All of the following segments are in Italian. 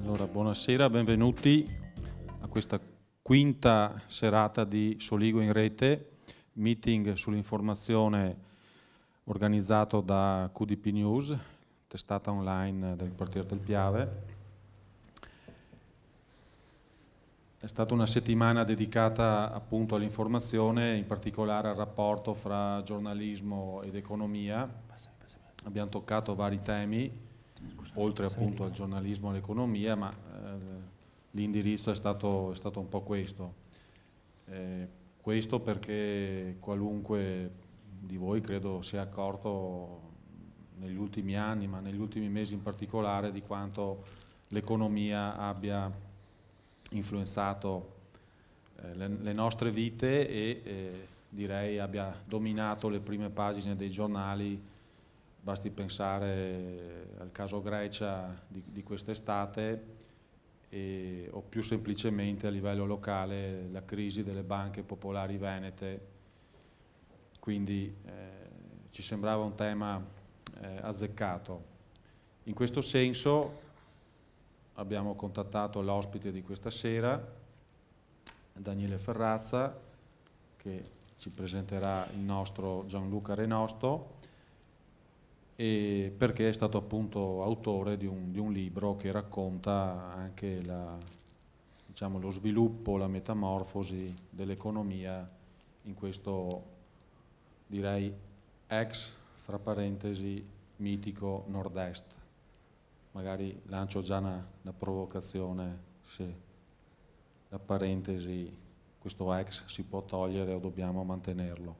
Allora, buonasera, benvenuti a questa quinta serata di Soligo in Rete, meeting sull'informazione organizzato da QDP News, testata online del quartiere del Piave. È stata una settimana dedicata appunto all'informazione, in particolare al rapporto fra giornalismo ed economia. Abbiamo toccato vari temi, oltre appunto al giornalismo e all'economia, ma l'indirizzo è stato un po' questo. Questo perché qualunque di voi credo si è accorto negli ultimi anni, ma negli ultimi mesi in particolare, di quanto l'economia abbia influenzato le nostre vite e direi abbia dominato le prime pagine dei giornali. Basti pensare al caso Grecia di quest'estate o più semplicemente a livello locale la crisi delle banche popolari venete. Quindi ci sembrava un tema azzeccato. In questo senso abbiamo contattato l'ospite di questa sera, Daniele Ferrazza, che ci presenterà il nostro Gianluca Renosto, e perché è stato appunto autore di un libro che racconta anche lo sviluppo, la metamorfosi dell'economia in questo, direi, ex, fra parentesi, mitico Nord-Est. Magari lancio già una provocazione, se la parentesi, questo ex si può togliere o dobbiamo mantenerlo.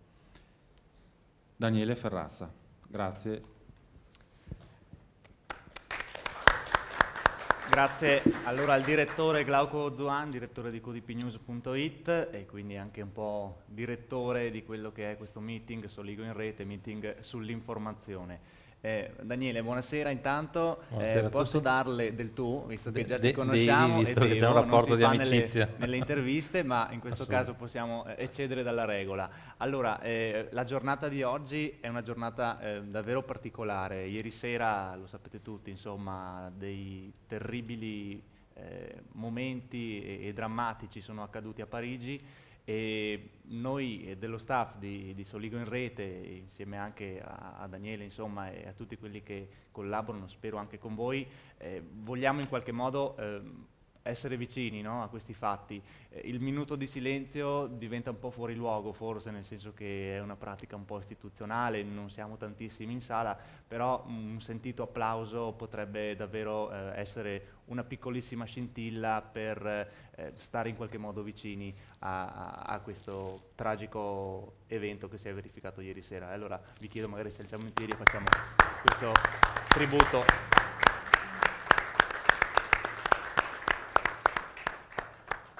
Daniele Ferrazza, grazie. Grazie allora al direttore Glauco Zuan, direttore di qdpnews.it e quindi anche un po' direttore di quello che è questo meeting Soligo in Rete, meeting sull'informazione. Daniele, buonasera intanto. Buonasera posso darle del tu, visto che già ci conosciamo, visto che c'è un non rapporto si di fa amicizia nelle interviste, ma in questo caso possiamo eccedere dalla regola. Allora, la giornata di oggi è una giornata davvero particolare. Ieri sera, lo sapete tutti, insomma, dei terribili momenti e drammatici sono accaduti a Parigi e noi dello staff di Soligo in Rete, insieme anche a Daniele, insomma, e a tutti quelli che collaborano, spero anche con voi, vogliamo in qualche modo essere vicini, no, a questi fatti. Il minuto di silenzio diventa un po' fuori luogo forse, nel senso che è una pratica un po' istituzionale, non siamo tantissimi in sala, però un sentito applauso potrebbe davvero essere una piccolissima scintilla per stare in qualche modo vicini a questo tragico evento che si è verificato ieri sera. Allora vi chiedo magari se alziamo in piedi e facciamo questo tributo.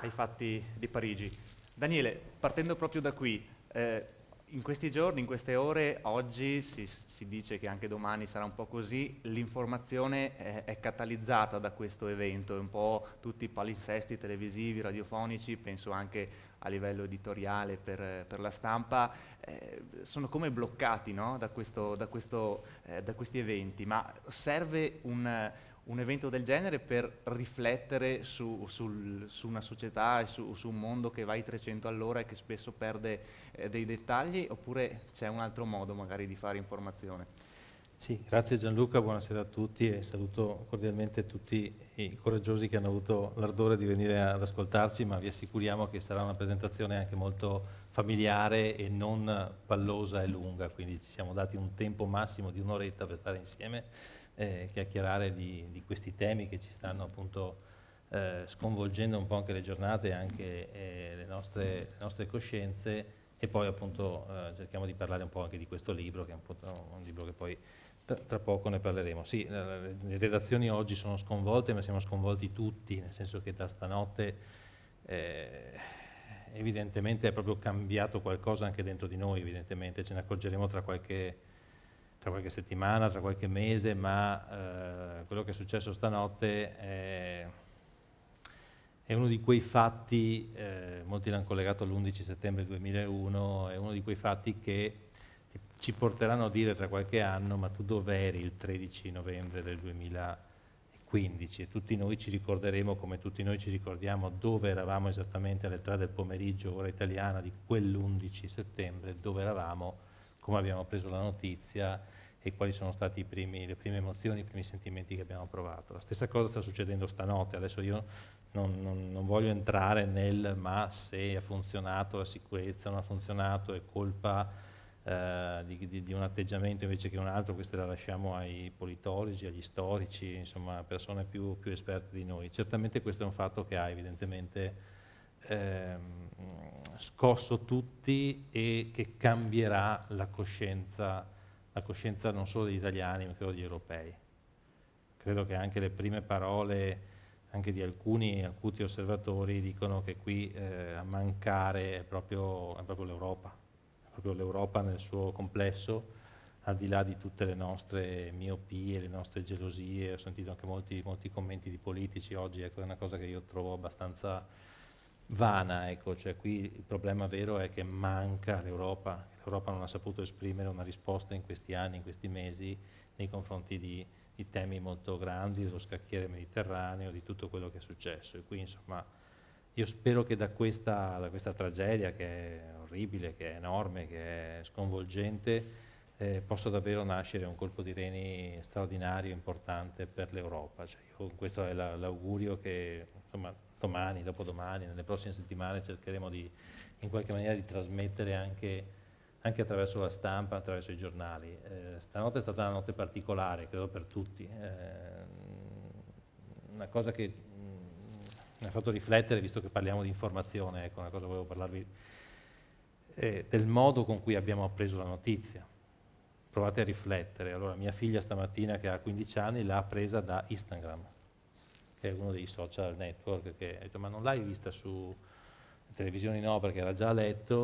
Ai fatti di Parigi. Daniele, partendo proprio da qui, in questi giorni, in queste ore, oggi si dice che anche domani sarà un po' così, l'informazione è catalizzata da questo evento, un po' tutti i palinsesti televisivi, radiofonici, penso anche a livello editoriale per la stampa, sono come bloccati, no? da questi eventi, ma serve un evento del genere per riflettere su una società e su un mondo che va ai 300 all'ora e che spesso perde dei dettagli, oppure c'è un altro modo magari di fare informazione? Sì, grazie Gianluca, buonasera a tutti e saluto cordialmente tutti i coraggiosi che hanno avuto l'ardire di venire ad ascoltarci, ma vi assicuriamo che sarà una presentazione anche molto familiare e non pallosa e lunga, quindi ci siamo dati un tempo massimo di un'oretta per stare insieme, chiacchierare di questi temi che ci stanno appunto sconvolgendo un po' anche le giornate e anche le nostre coscienze, e poi appunto cerchiamo di parlare un po' anche di questo libro, che è un libro che poi tra poco ne parleremo. Sì, le redazioni oggi sono sconvolte, ma siamo sconvolti tutti, nel senso che da stanotte evidentemente è proprio cambiato qualcosa anche dentro di noi, evidentemente ce ne accorgeremo tra qualche settimana, tra qualche mese, ma quello che è successo stanotte è uno di quei fatti, molti l'hanno collegato all'11 settembre 2001, è uno di quei fatti che ci porteranno a dire tra qualche anno: ma tu dov'eri il 13 novembre del 2004? 15 e tutti noi ci ricorderemo, come tutti noi ci ricordiamo, dove eravamo esattamente alle 3 del pomeriggio, ora italiana, di quell'11 settembre, dove eravamo, come abbiamo preso la notizia e quali sono stati le prime emozioni, i primi sentimenti che abbiamo provato. La stessa cosa sta succedendo stanotte. Adesso io non voglio entrare nel ma se ha funzionato la sicurezza, non ha funzionato, è colpa di un atteggiamento invece che un altro. Queste la lasciamo ai politologi, agli storici, insomma persone più esperte di noi. Certamente questo è un fatto che ha evidentemente scosso tutti e che cambierà la coscienza non solo degli italiani ma credo degli europei. Credo che anche le prime parole anche di alcuni acuti osservatori dicono che qui a mancare è proprio l'Europa. Proprio l'Europa nel suo complesso, al di là di tutte le nostre miopie, le nostre gelosie. Ho sentito anche molti commenti di politici oggi, ecco, è una cosa che io trovo abbastanza vana, ecco, cioè qui il problema vero è che manca l'Europa. L'Europa non ha saputo esprimere una risposta in questi anni, in questi mesi, nei confronti di temi molto grandi, dello scacchiere mediterraneo, di tutto quello che è successo. E qui insomma io spero che da questa tragedia, che è orribile, che è enorme, che è sconvolgente, possa davvero nascere un colpo di reni straordinario, importante per l'Europa. Cioè, questo è l'augurio che insomma, domani, dopodomani, nelle prossime settimane cercheremo in qualche maniera di trasmettere anche attraverso la stampa, attraverso i giornali. Stanotte è stata una notte particolare, credo per tutti. Una cosa che mi ha fatto riflettere, visto che parliamo di informazione, ecco, una cosa volevo parlarvi del modo con cui abbiamo appreso la notizia. Provate a riflettere. Allora, mia figlia stamattina, che ha 15 anni, l'ha presa da Instagram, che è uno dei social network, che ha detto, ma non l'hai vista su televisione? No, perché era già a letto.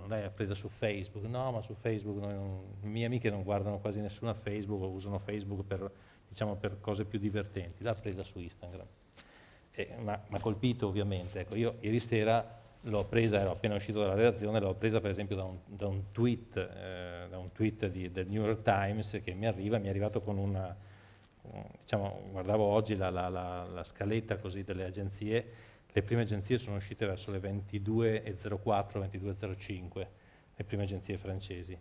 Non l'hai presa su Facebook? No, ma su Facebook le mie amiche non guardano quasi nessuno a Facebook, o usano Facebook per cose più divertenti. L'ha presa su Instagram. Mi ha colpito ovviamente. Ecco, io ieri sera l'ho presa, ero appena uscito dalla redazione, l'ho presa per esempio da un tweet del New York Times che mi è arrivato con guardavo oggi la scaletta così delle agenzie. Le prime agenzie sono uscite verso le 22:04, 22:05, le prime agenzie francesi.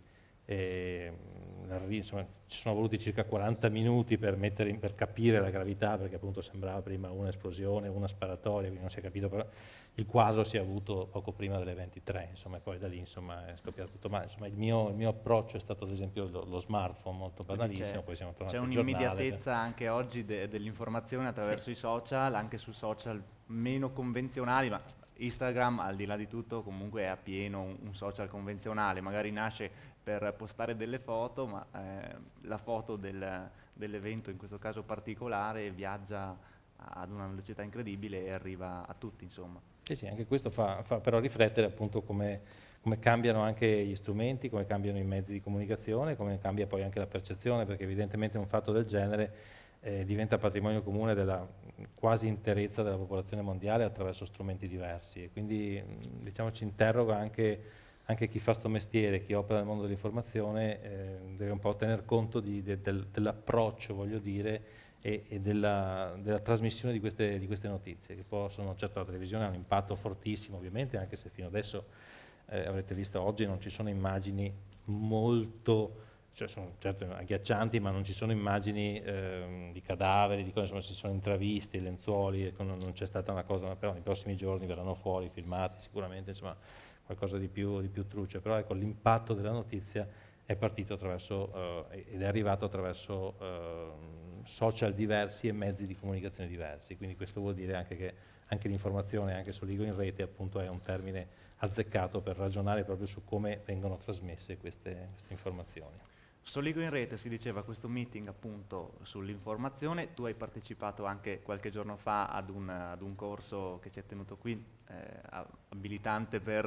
Insomma, ci sono voluti circa 40 minuti per capire la gravità, perché appunto sembrava prima un'esplosione, una sparatoria, quindi non si è capito, però il quadro si è avuto poco prima delle 23, insomma, e poi da lì insomma, è scoppiato tutto. Ma insomma, il mio approccio è stato ad esempio lo smartphone, molto banalissimo, poi siamo tornati al giornale. C'è un'immediatezza anche oggi dell'informazione attraverso i social, anche su social meno convenzionali, ma Instagram, al di là di tutto, comunque è a pieno un social convenzionale, magari nasce per postare delle foto, ma la foto dell'evento in questo caso particolare viaggia ad una velocità incredibile e arriva a tutti, insomma. Sì, anche questo fa però riflettere appunto come cambiano anche gli strumenti, come cambiano i mezzi di comunicazione, come cambia poi anche la percezione, perché evidentemente un fatto del genere diventa patrimonio comune della quasi interezza della popolazione mondiale attraverso strumenti diversi, e quindi diciamo ci interroga anche chi fa sto mestiere, chi opera nel mondo dell'informazione, deve un po' tener conto dell'approccio, voglio dire, e della trasmissione di queste notizie, che possono, certo la televisione ha un impatto fortissimo ovviamente, anche se fino adesso avrete visto oggi non ci sono immagini molto, cioè sono certo agghiaccianti, ma non ci sono immagini di cadaveri, di cose, insomma ci sono intravisti, lenzuoli, ecco, non c'è stata una cosa, però nei prossimi giorni verranno fuori filmati sicuramente, insomma qualcosa di più truce, però ecco l'impatto della notizia è partito attraverso ed è arrivato attraverso social diversi e mezzi di comunicazione diversi, quindi questo vuol dire anche che anche l'informazione, anche Soligo in rete appunto è un termine azzeccato per ragionare proprio su come vengono trasmesse queste informazioni. Soligo in rete, si diceva, questo meeting appunto sull'informazione. Tu hai partecipato anche qualche giorno fa ad un corso che si è tenuto qui, abilitante per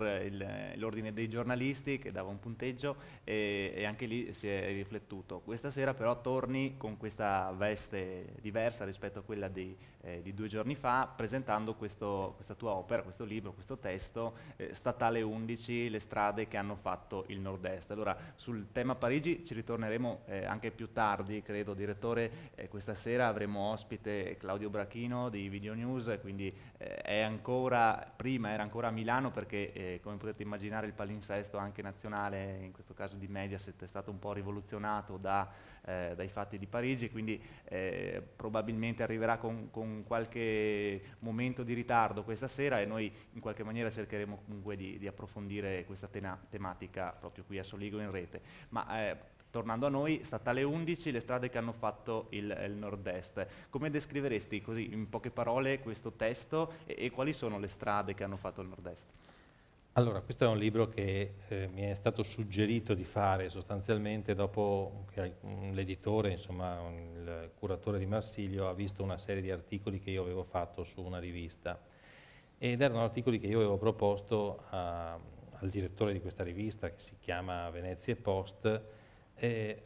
l'ordine dei giornalisti, che dava un punteggio, e anche lì si è riflettuto. Questa sera però torni con questa veste diversa rispetto a quella di 2 giorni fa, presentando questa tua opera, questo libro, questo testo, Statale 11, le strade che hanno fatto il Nord-Est. Allora, sul tema Parigi ci ritorniamo ritorneremo anche più tardi, credo, direttore. Questa sera avremo ospite Claudio Brachino di Video News, quindi prima era ancora a Milano perché come potete immaginare il palinsesto anche nazionale, in questo caso di Mediaset, è stato un po' rivoluzionato dai fatti di Parigi, quindi probabilmente arriverà con qualche momento di ritardo questa sera e noi in qualche maniera cercheremo comunque di approfondire questa tematica proprio qui a Soligo in rete. Ma tornando a noi, Statale 11, le strade che hanno fatto il Nord-Est. Come descriveresti così in poche parole questo testo e quali sono le strade che hanno fatto il Nord-Est? Allora, questo è un libro che mi è stato suggerito di fare sostanzialmente dopo che l'editore, insomma il curatore di Marsilio, ha visto una serie di articoli che io avevo fatto su una rivista ed erano articoli che io avevo proposto al direttore di questa rivista che si chiama Venezia Post,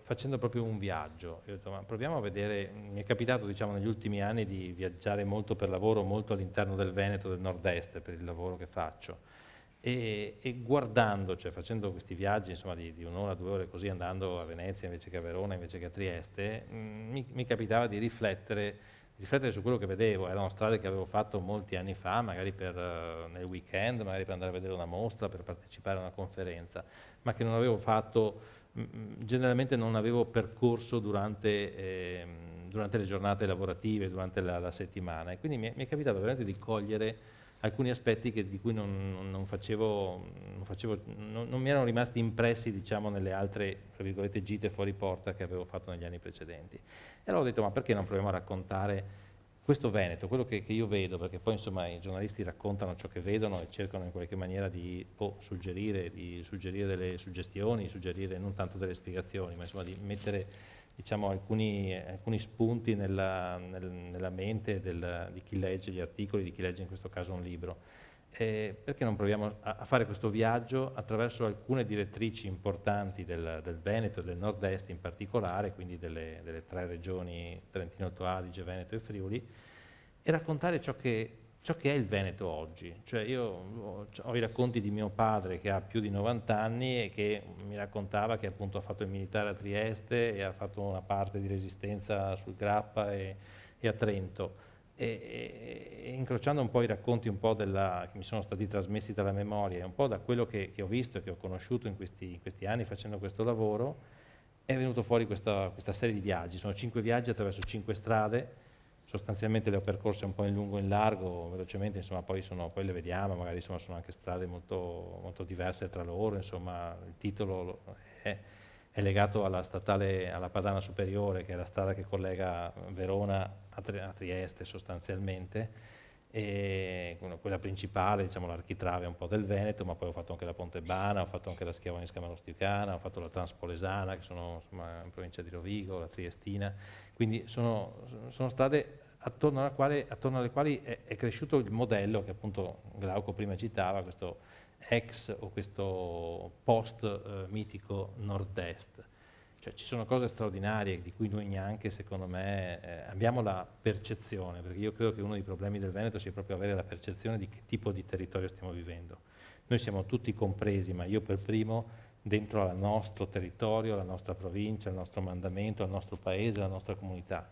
facendo proprio un viaggio. Io ho detto, ma proviamo a vedere, mi è capitato diciamo negli ultimi anni di viaggiare molto per lavoro, molto all'interno del Veneto, del Nord-Est per il lavoro che faccio. E guardando, cioè facendo questi viaggi insomma, di 1 ora, 2 ore così, andando a Venezia invece che a Verona, invece che a Trieste, mi capitava di riflettere su quello che vedevo. Erano strade che avevo fatto molti anni fa, magari nel weekend, magari per andare a vedere una mostra, per partecipare a una conferenza, ma che non avevo fatto, generalmente non avevo percorso durante le giornate lavorative, durante la settimana. E quindi mi è capitato veramente di cogliere alcuni aspetti di cui non mi erano rimasti impressi diciamo, nelle altre tra virgolette, gite fuori porta che avevo fatto negli anni precedenti. E allora ho detto ma perché non proviamo a raccontare questo Veneto, quello che io vedo, perché poi insomma i giornalisti raccontano ciò che vedono e cercano in qualche maniera di suggerire delle suggestioni, suggerire non tanto delle spiegazioni, ma insomma di mettere diciamo, alcuni spunti nella mente di chi legge gli articoli, di chi legge in questo caso un libro. Perché non proviamo a fare questo viaggio attraverso alcune direttrici importanti del Veneto e del Nord-Est in particolare, quindi delle 3 regioni Trentino, Alto Adige, Veneto e Friuli, e raccontare ciò che è il Veneto oggi. Cioè io ho i racconti di mio padre che ha più di 90 anni e che mi raccontava che appunto ha fatto il militare a Trieste e ha fatto una parte di resistenza sul Grappa e a Trento. E incrociando un po' i racconti un po' che mi sono stati trasmessi dalla memoria e un po' da quello che ho visto e che ho conosciuto in questi anni facendo questo lavoro, è venuto fuori questa serie di viaggi. Sono 5 viaggi attraverso 5 strade. Sostanzialmente le ho percorse un po' in lungo e in largo, velocemente, insomma, poi le vediamo, magari insomma, sono anche strade molto, molto diverse tra loro, insomma, il titolo è legato alla Padana Superiore, che è la strada che collega Verona a Trieste sostanzialmente, e quella principale, diciamo l'architrave un po' del Veneto, ma poi ho fatto anche la Pontebana, ho fatto anche la Schiavonesca Marosticana, ho fatto la Transpolesana, che sono insomma, in provincia di Rovigo, la Triestina, quindi sono strade attorno alle quali è cresciuto il modello che appunto Glauco prima citava, questo ex o questo post mitico Nord-Est. Cioè, ci sono cose straordinarie di cui noi neanche, secondo me, abbiamo la percezione, perché io credo che uno dei problemi del Veneto sia proprio avere la percezione di che tipo di territorio stiamo vivendo. Noi siamo tutti compresi, ma io per primo, dentro al nostro territorio, alla nostra provincia, al nostro mandamento, al nostro paese, alla nostra comunità.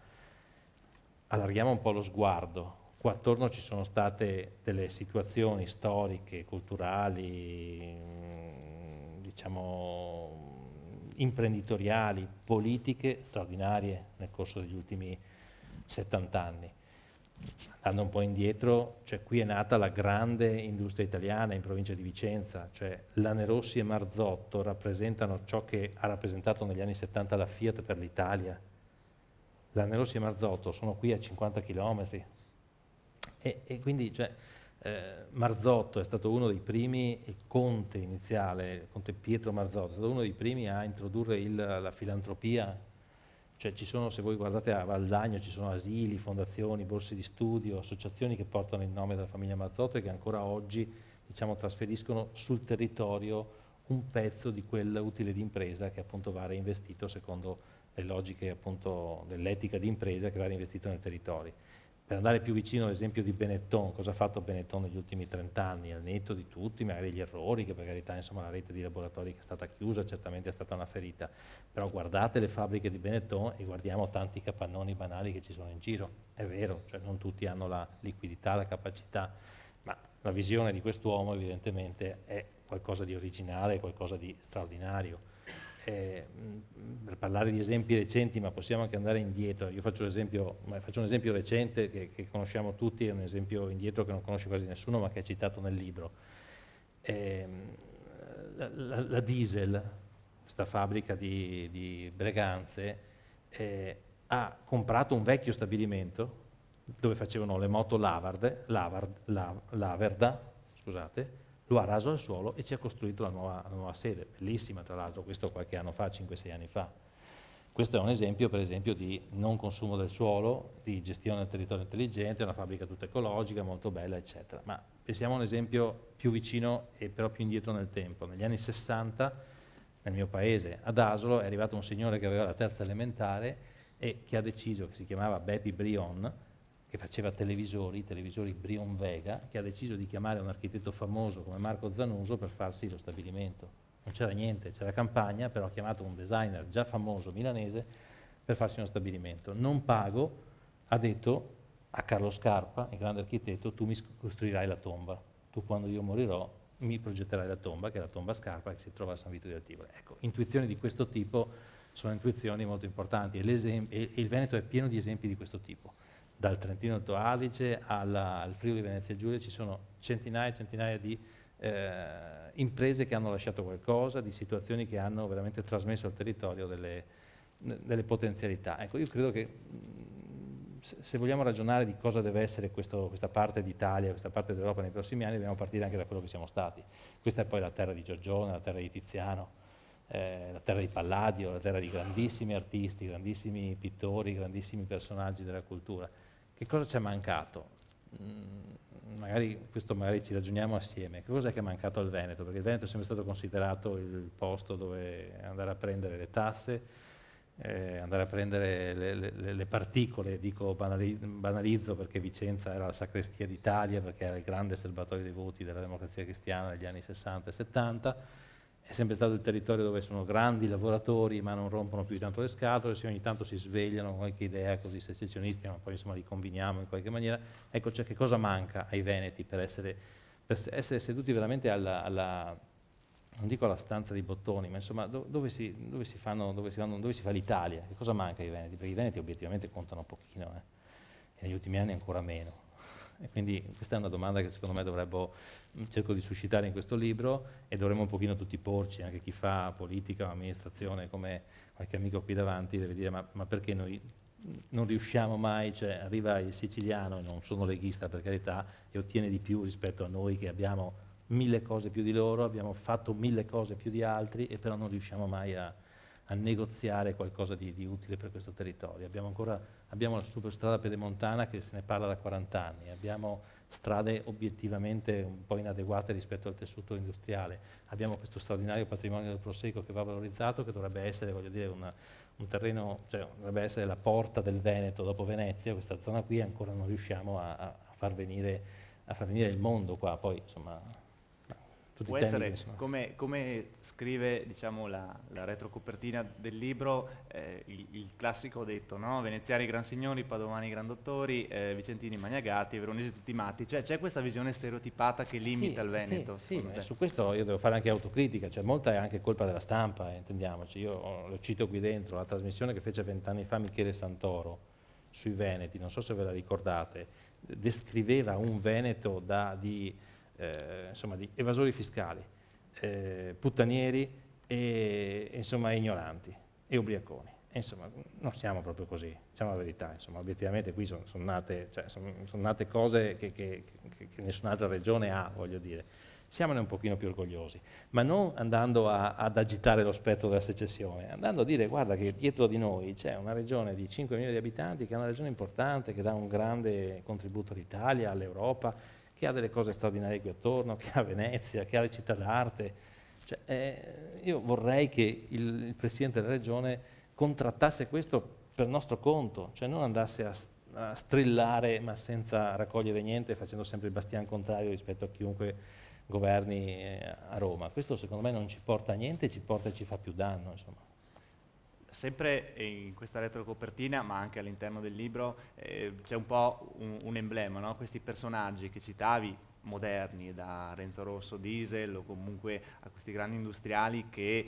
Allarghiamo un po' lo sguardo. Qua attorno ci sono state delle situazioni storiche, culturali, diciamo imprenditoriali, politiche straordinarie nel corso degli ultimi 70 anni. Andando un po' indietro, cioè qui è nata la grande industria italiana in provincia di Vicenza, cioè Lanerossi e Marzotto rappresentano ciò che ha rappresentato negli anni 70 la Fiat per l'Italia. Lanerossi e Marzotto sono qui a 50 chilometri e quindi cioè, Marzotto è stato uno dei primi, il conte iniziale, il conte Pietro Marzotto, è stato uno dei primi a introdurre la filantropia, cioè ci sono, se voi guardate a Valdagno, ci sono asili, fondazioni, borse di studio, associazioni che portano il nome della famiglia Marzotto e che ancora oggi diciamo, trasferiscono sul territorio un pezzo di quel utile di impresa che appunto va reinvestito secondo le logiche appunto dell'etica di impresa che va reinvestito nel territorio. Per andare più vicino all'esempio di Benetton, cosa ha fatto Benetton negli ultimi 30 anni, al netto di tutti, magari gli errori, che per carità insomma la rete di laboratori che è stata chiusa certamente è stata una ferita, però guardate le fabbriche di Benetton e guardiamo tanti capannoni banali che ci sono in giro, è vero, cioè non tutti hanno la liquidità, la capacità, ma la visione di quest'uomo evidentemente è qualcosa di originale, qualcosa di straordinario. Per parlare di esempi recenti, ma possiamo anche andare indietro, io faccio un esempio recente che conosciamo tutti, è un esempio indietro che non conosce quasi nessuno ma che è citato nel libro. La Diesel, questa fabbrica di Breganze, ha comprato un vecchio stabilimento dove facevano le moto Laverda, scusate, lo ha raso al suolo e ci ha costruito la nuova sede, bellissima tra l'altro, questo qualche anno fa, 5-6 anni fa. Questo è un esempio per esempio di non consumo del suolo, di gestione del territorio intelligente, una fabbrica tutta ecologica, molto bella, eccetera. Ma pensiamo a un esempio più vicino e però più indietro nel tempo. Negli anni 60, nel mio paese, ad Asolo, è arrivato un signore che aveva la terza elementare e che ha deciso, che si chiamava Bepi Brion, che faceva televisori Brion Vega, che ha deciso di chiamare un architetto famoso come Marco Zanuso per farsi lo stabilimento. Non c'era niente, c'era campagna, però ha chiamato un designer già famoso milanese per farsi uno stabilimento. Non pago, ha detto a Carlo Scarpa, il grande architetto, tu mi costruirai la tomba, tu quando io morirò mi progetterai la tomba, che è la tomba Scarpa che si trova a San Vito del Tivoli. Ecco, intuizioni di questo tipo sono intuizioni molto importanti e il Veneto è pieno di esempi di questo tipo. Dal Trentino Alto Adige al Friuli Venezia Giulia ci sono centinaia e centinaia di imprese che hanno lasciato qualcosa, di situazioni che hanno veramente trasmesso al territorio delle potenzialità. Ecco, io credo che se vogliamo ragionare di cosa deve essere questa parte d'Italia, questa parte d'Europa nei prossimi anni, dobbiamo partire anche da quello che siamo stati. Questa è poi la terra di Giorgione, la terra di Tiziano, la terra di Palladio, la terra di grandissimi artisti, grandissimi pittori, grandissimi personaggi della cultura. Che cosa ci è mancato? Questo magari ci ragioniamo assieme. Che cosa è che è mancato al Veneto? Perché il Veneto è sempre stato considerato il posto dove andare a prendere le tasse, andare a prendere le particole, dico banalizzo perché Vicenza era la sacrestia d'Italia, perché era il grande serbatoio dei voti della democrazia cristiana negli anni 60 e 70. È sempre stato il territorio dove sono grandi lavoratori ma non rompono più di tanto le scatole, se ogni tanto si svegliano con qualche idea così secessionistica, ma poi insomma li combiniamo in qualche maniera. Ecco, cioè che cosa manca ai veneti per essere seduti veramente non dico alla stanza di bottoni, ma insomma dove si fa l'Italia? Che cosa manca ai veneti? Perché i veneti obiettivamente contano pochino, e negli ultimi anni ancora meno. E quindi questa è una domanda che secondo me cerco di suscitare in questo libro e dovremmo un pochino tutti porci, anche chi fa politica o amministrazione come qualche amico qui davanti deve dire ma perché noi non riusciamo mai, cioè arriva il siciliano, e non sono leghista per carità, e ottiene di più rispetto a noi che abbiamo 1000 cose più di loro, abbiamo fatto 1000 cose più di altri e però non riusciamo mai a negoziare qualcosa di utile per questo territorio. Abbiamo la superstrada pedemontana che se ne parla da 40 anni, abbiamo strade obiettivamente un po' inadeguate rispetto al tessuto industriale, abbiamo questo straordinario patrimonio del Prosecco che va valorizzato, che dovrebbe essere, voglio dire, un terreno, cioè dovrebbe essere la porta del Veneto dopo Venezia, questa zona qui ancora non riusciamo a far venire il mondo qua, poi insomma... Può essere, come scrive diciamo, la retrocopertina del libro, il classico detto, no? Veneziani gran signori, padovani gran dottori, vicentini maniagati, veronesi tutti matti. Cioè c'è questa visione stereotipata che limita il Veneto? Sì, su questo io devo fare anche autocritica, cioè molta è anche colpa della stampa, intendiamoci. Io lo cito qui dentro, la trasmissione che fece 20 anni fa Michele Santoro sui Veneti, non so se ve la ricordate, descriveva un Veneto insomma, di evasori fiscali, puttanieri e insomma, ignoranti e ubriaconi. E, insomma, non siamo proprio così, diciamo la verità, insomma, obiettivamente qui sono nate cose che nessun'altra regione ha, voglio dire. Siamone un pochino più orgogliosi, ma non andando ad agitare lo spettro della secessione, andando a dire guarda che dietro di noi c'è una regione di 5 milioni di abitanti che è una regione importante, che dà un grande contributo all'Italia, all'Europa, che ha delle cose straordinarie qui attorno, che ha Venezia, che ha le città d'arte. Cioè, io vorrei che il Presidente della Regione contrattasse questo per nostro conto, cioè non andasse strillare ma senza raccogliere niente, facendo sempre il bastian contrario rispetto a chiunque governi a Roma. Questo secondo me non ci porta a niente, ci porta e ci fa più danno, insomma. Sempre in questa retrocopertina, ma anche all'interno del libro, c'è un po' un emblema, no? Questi personaggi che citavi, moderni, da Renzo Rosso, Diesel o comunque a questi grandi industriali che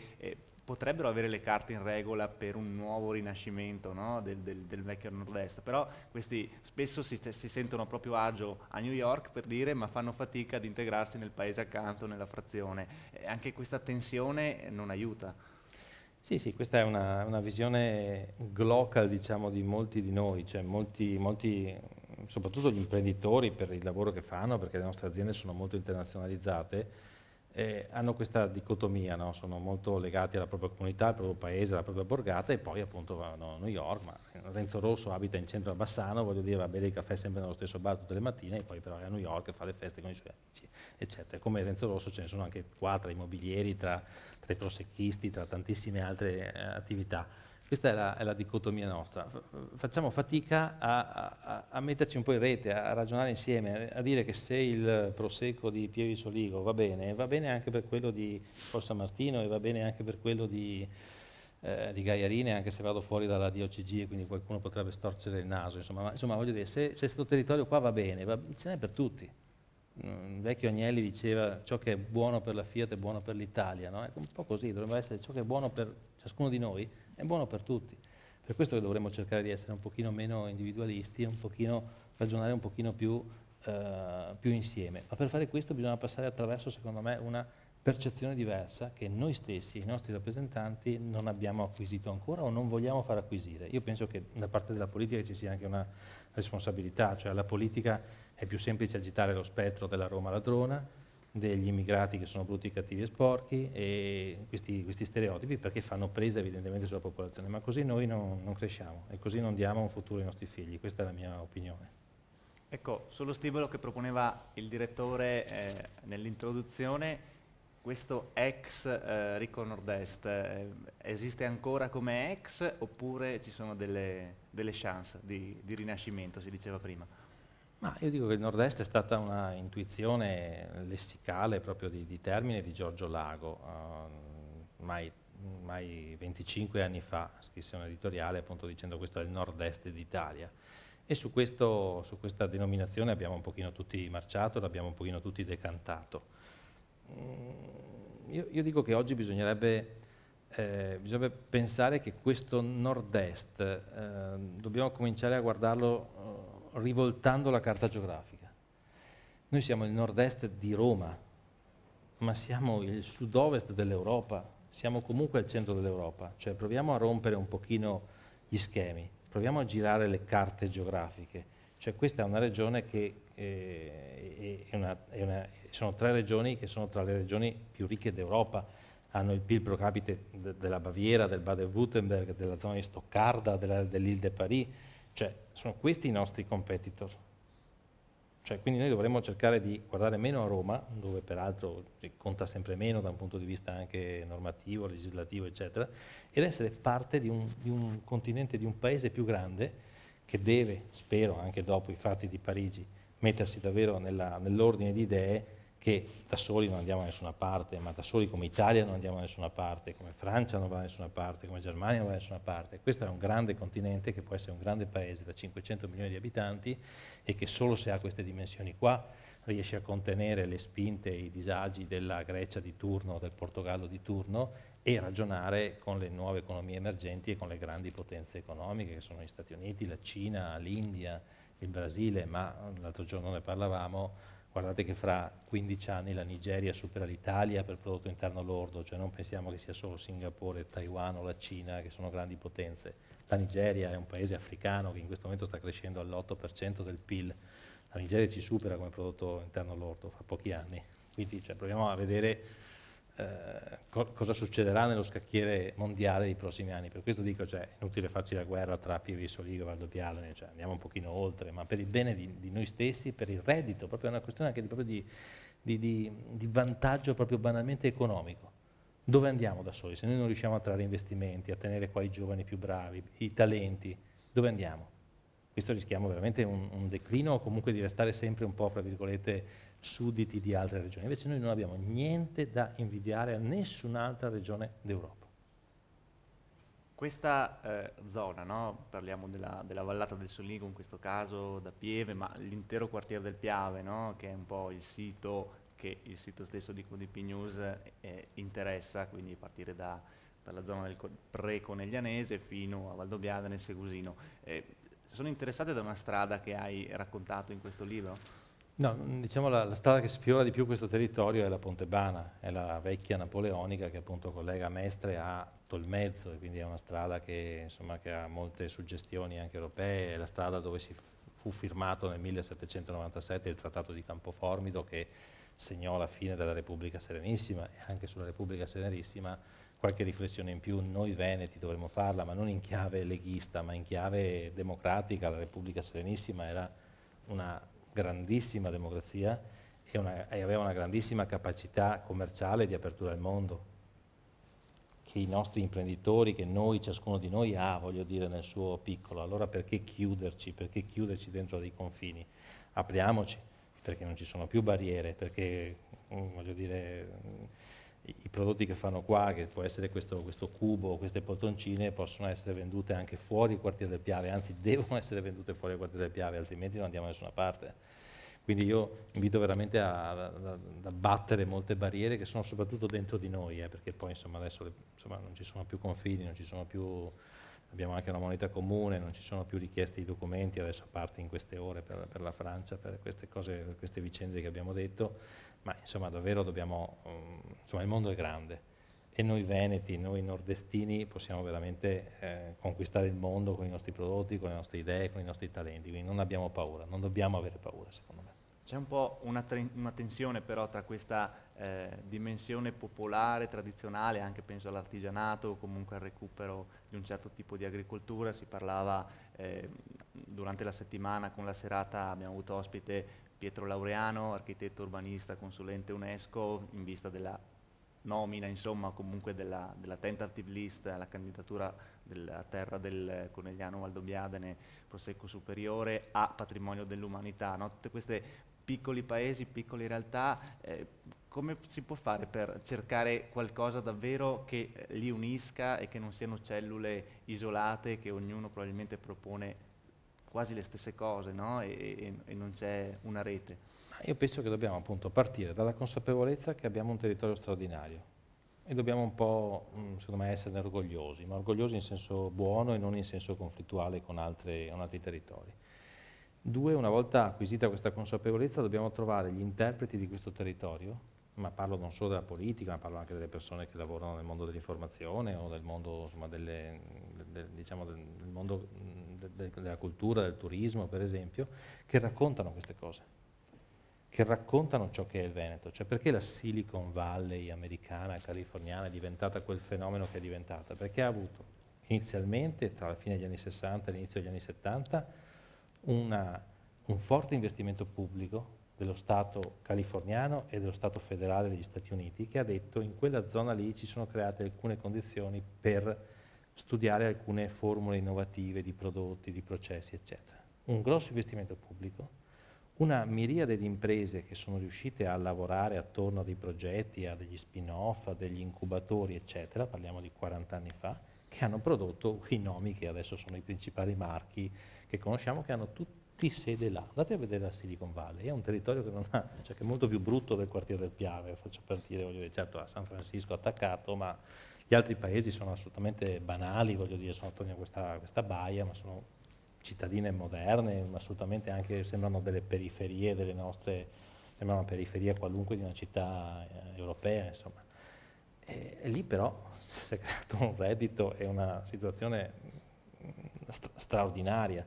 potrebbero avere le carte in regola per un nuovo rinascimento, no? del vecchio nord-est, però questi spesso si sentono proprio agio a New York, per dire, ma fanno fatica ad integrarsi nel paese accanto, nella frazione. Anche questa tensione non aiuta. Sì, sì, questa è una visione glocal, diciamo, di molti di noi, cioè molti, soprattutto gli imprenditori per il lavoro che fanno, perché le nostre aziende sono molto internazionalizzate, hanno questa dicotomia, no? Sono molto legati alla propria comunità, al proprio paese, alla propria borgata e poi appunto vanno a New York, ma Renzo Rosso abita in centro a Bassano, voglio dire, va a bere il caffè sempre nello stesso bar tutte le mattine e poi però è a New York e fa le feste con i suoi amici, eccetera. Come Renzo Rosso ce ne sono anche qua, tra i mobilieri, tra i prosecchisti, tra tantissime altre attività. Questa è la dicotomia nostra. Facciamo fatica a metterci un po' in rete, a ragionare insieme, a dire che se il prosecco di Pieve di Soligo va bene anche per quello di Fossa Martino e va bene anche per quello di Gaiarine, anche se vado fuori dalla DOCG e quindi qualcuno potrebbe storcere il naso. Insomma voglio dire, se questo territorio qua va bene, ce n'è per tutti. Il vecchio Agnelli diceva ciò che è buono per la Fiat è buono per l'Italia, no? È un po' così, dovrebbe essere ciò che è buono per ciascuno di noi è buono per tutti. Per questo che dovremmo cercare di essere un pochino meno individualisti e ragionare un pochino più insieme. Ma per fare questo bisogna passare attraverso, secondo me, una percezione diversa che noi stessi, i nostri rappresentanti, non abbiamo acquisito ancora o non vogliamo far acquisire. Io penso che da parte della politica ci sia anche una responsabilità, cioè la politica è più semplice agitare lo spettro della Roma ladrona, degli immigrati che sono brutti, cattivi e sporchi e questi stereotipi perché fanno presa evidentemente sulla popolazione, ma così noi non cresciamo e così non diamo un futuro ai nostri figli, questa è la mia opinione. Ecco, sullo stimolo che proponeva il direttore nell'introduzione, questo ex Ricco Nord-Est esiste ancora come ex oppure ci sono delle chance di rinascimento, si diceva prima? Ma io dico che il Nord-Est è stata una intuizione lessicale proprio di termine di Giorgio Lago, ormai 25 anni fa scrisse un editoriale appunto dicendo questo è il Nord-Est d'Italia e su questa denominazione abbiamo un pochino tutti marciato, l'abbiamo un pochino tutti decantato. Io dico che oggi bisognerebbe pensare che questo Nord-Est dobbiamo cominciare a guardarlo rivoltando la carta geografica. Noi siamo il nord-est di Roma, ma siamo il sud-ovest dell'Europa, siamo comunque al centro dell'Europa, cioè proviamo a rompere un pochino gli schemi, proviamo a girare le carte geografiche, cioè questa è una regione che sono 3 regioni che sono tra le regioni più ricche d'Europa, hanno il PIL pro capite della Baviera, del Baden-Württemberg, della zona di Stoccarda, dell'Île de Paris. Cioè, sono questi i nostri competitor. Cioè, quindi noi dovremmo cercare di guardare meno a Roma, dove peraltro conta sempre meno da un punto di vista anche normativo, legislativo, eccetera, ed essere parte di un continente, di un paese più grande che deve, spero anche dopo i fatti di Parigi, mettersi davvero nell'ordine di idee che da soli non andiamo da nessuna parte, ma da soli come Italia non andiamo da nessuna parte, come Francia non va da nessuna parte, come Germania non va da nessuna parte. Questo è un grande continente che può essere un grande paese da 500 milioni di abitanti e che solo se ha queste dimensioni qua riesce a contenere le spinte e i disagi della Grecia di turno, del Portogallo di turno e ragionare con le nuove economie emergenti e con le grandi potenze economiche che sono gli Stati Uniti, la Cina, l'India, il Brasile, ma l'altro giorno ne parlavamo. Guardate che fra 15 anni la Nigeria supera l'Italia per prodotto interno lordo, cioè non pensiamo che sia solo Singapore, Taiwan o la Cina che sono grandi potenze. La Nigeria è un paese africano che in questo momento sta crescendo all'8% del PIL. La Nigeria ci supera come prodotto interno lordo fra pochi anni. Quindi proviamo a vedere cosa succederà nello scacchiere mondiale dei prossimi anni. Per questo dico, è inutile farci la guerra tra Pieve di Soligo e Valdobbiadene, andiamo un pochino oltre, ma per il bene di noi stessi, per il reddito, proprio è una questione anche di vantaggio proprio banalmente economico. Dove andiamo da soli? Se noi non riusciamo a trarre investimenti, a tenere qua i giovani più bravi, i talenti, dove andiamo? questo rischiamo veramente un declino o comunque di restare sempre un po', fra virgolette, sudditi di altre regioni. Invece noi non abbiamo niente da invidiare a nessun'altra regione d'Europa. Questa zona, no? Parliamo della vallata del Soligo in questo caso, da Pieve, ma l'intero quartiere del Piave, no? Che è un po' il sito che il sito stesso di QDP News interessa, quindi partire dalla zona del pre-coneglianese fino a Valdobbiadene e Segusino. Sono interessate da una strada che hai raccontato in questo libro? No, diciamo la strada che sfiora di più questo territorio è la Pontebana, è la vecchia napoleonica che appunto collega Mestre a Tolmezzo, e quindi è una strada che, insomma, che ha molte suggestioni anche europee, è la strada dove fu firmato nel 1797 il Trattato di Campoformido che segnò la fine della Repubblica Serenissima, e anche sulla Repubblica Serenissima qualche riflessione in più noi veneti dovremmo farla, ma non in chiave leghista, ma in chiave democratica. La Repubblica Serenissima era una grandissima democrazia e aveva una grandissima capacità commerciale di apertura al mondo, che i nostri imprenditori, che noi, ciascuno di noi ha, voglio dire, nel suo piccolo. Allora perché chiuderci dentro dei confini? Apriamoci, perché non ci sono più barriere, perché, voglio dire, i prodotti che fanno qua, che può essere questo cubo, queste poltroncine, possono essere vendute anche fuori il quartiere del Piave, anzi devono essere vendute fuori il quartiere del Piave, altrimenti non andiamo da nessuna parte. Quindi io invito veramente ad abbattere molte barriere che sono soprattutto dentro di noi, perché poi insomma adesso non ci sono più confini, non ci sono più, abbiamo anche una moneta comune, non ci sono più richieste di documenti, adesso a parte in queste ore per la Francia, per queste cose, per queste vicende che abbiamo detto, ma insomma davvero dobbiamo, insomma il mondo è grande e noi veneti, noi nordestini possiamo veramente conquistare il mondo con i nostri prodotti, con le nostre idee, con i nostri talenti, quindi non abbiamo paura, non dobbiamo avere paura secondo me. C'è un po' una tensione però tra questa dimensione popolare, tradizionale, anche penso all'artigianato, o comunque al recupero di un certo tipo di agricoltura. Si parlava durante la settimana con la serata, abbiamo avuto ospite Pietro Laureano, architetto urbanista, consulente UNESCO, in vista della nomina, insomma, comunque della tentative list alla candidatura della terra del Conegliano Valdobbiadene Prosecco Superiore a patrimonio dell'umanità, no? Tutte queste piccoli paesi, piccole realtà, come si può fare per cercare qualcosa davvero che li unisca e che non siano cellule isolate, che ognuno probabilmente propone quasi le stesse cose, no? e non c'è una rete? Io penso che dobbiamo appunto partire dalla consapevolezza che abbiamo un territorio straordinario e dobbiamo un po', secondo me, esserne orgogliosi, ma orgogliosi in senso buono e non in senso conflittuale con altri territori. Due, una volta acquisita questa consapevolezza dobbiamo trovare gli interpreti di questo territorio, ma parlo non solo della politica, ma parlo anche delle persone che lavorano nel mondo dell'informazione o del mondo, insomma, del mondo della cultura, del turismo per esempio, che raccontano queste cose, che raccontano ciò che è il Veneto, cioè perché la Silicon Valley americana, californiana è diventata quel fenomeno che è diventata, perché ha avuto inizialmente, tra la fine degli anni 60 e l'inizio degli anni 70, un forte investimento pubblico dello Stato californiano e dello Stato federale degli Stati Uniti, che ha detto in quella zona lì ci sono create alcune condizioni per studiare alcune formule innovative di prodotti, di processi, eccetera. Un grosso investimento pubblico, una miriade di imprese che sono riuscite a lavorare attorno a dei progetti, a degli spin-off, a degli incubatori, eccetera, parliamo di 40 anni fa, che hanno prodotto quei nomi che adesso sono i principali marchi che conosciamo, che hanno tutti sede là. Andate a vedere la Silicon Valley, è un territorio che non ha, cioè che è molto più brutto del quartiere del Piave, faccio per dire, voglio dire, certo a San Francisco attaccato, ma gli altri paesi sono assolutamente banali, voglio dire, sono attorno a questa baia, ma sono cittadine moderne, assolutamente anche, sembrano delle periferie delle nostre, sembra una periferia qualunque di una città europea, insomma. E lì però si è creato un reddito e una situazione straordinaria.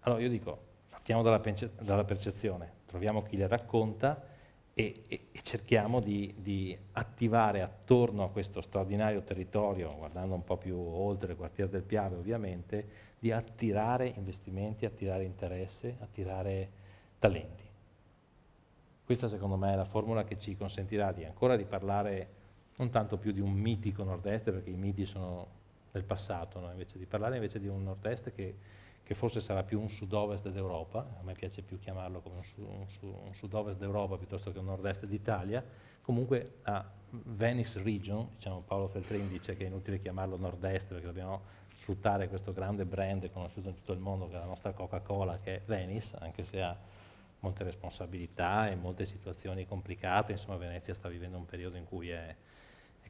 Allora io dico, partiamo dalla percezione, troviamo chi le racconta e cerchiamo di attivare attorno a questo straordinario territorio, guardando un po' più oltre il quartiere del Piave ovviamente, di attirare investimenti, attirare interesse, attirare talenti. Questa secondo me è la formula che ci consentirà di ancora di parlare non tanto più di un mitico nord-est, perché i miti sono del passato, no? Invece di parlare invece di un nord-est che che forse sarà più un sud-ovest d'Europa, a me piace più chiamarlo come un sud-ovest d'Europa piuttosto che un nord-est d'Italia, comunque a Venice Region, diciamo Paolo Feltrin dice che è inutile chiamarlo nord-est perché dobbiamo sfruttare questo grande brand conosciuto in tutto il mondo che è la nostra Coca-Cola, che è Venice, anche se ha molte responsabilità e molte situazioni complicate. Insomma, Venezia sta vivendo un periodo in cui è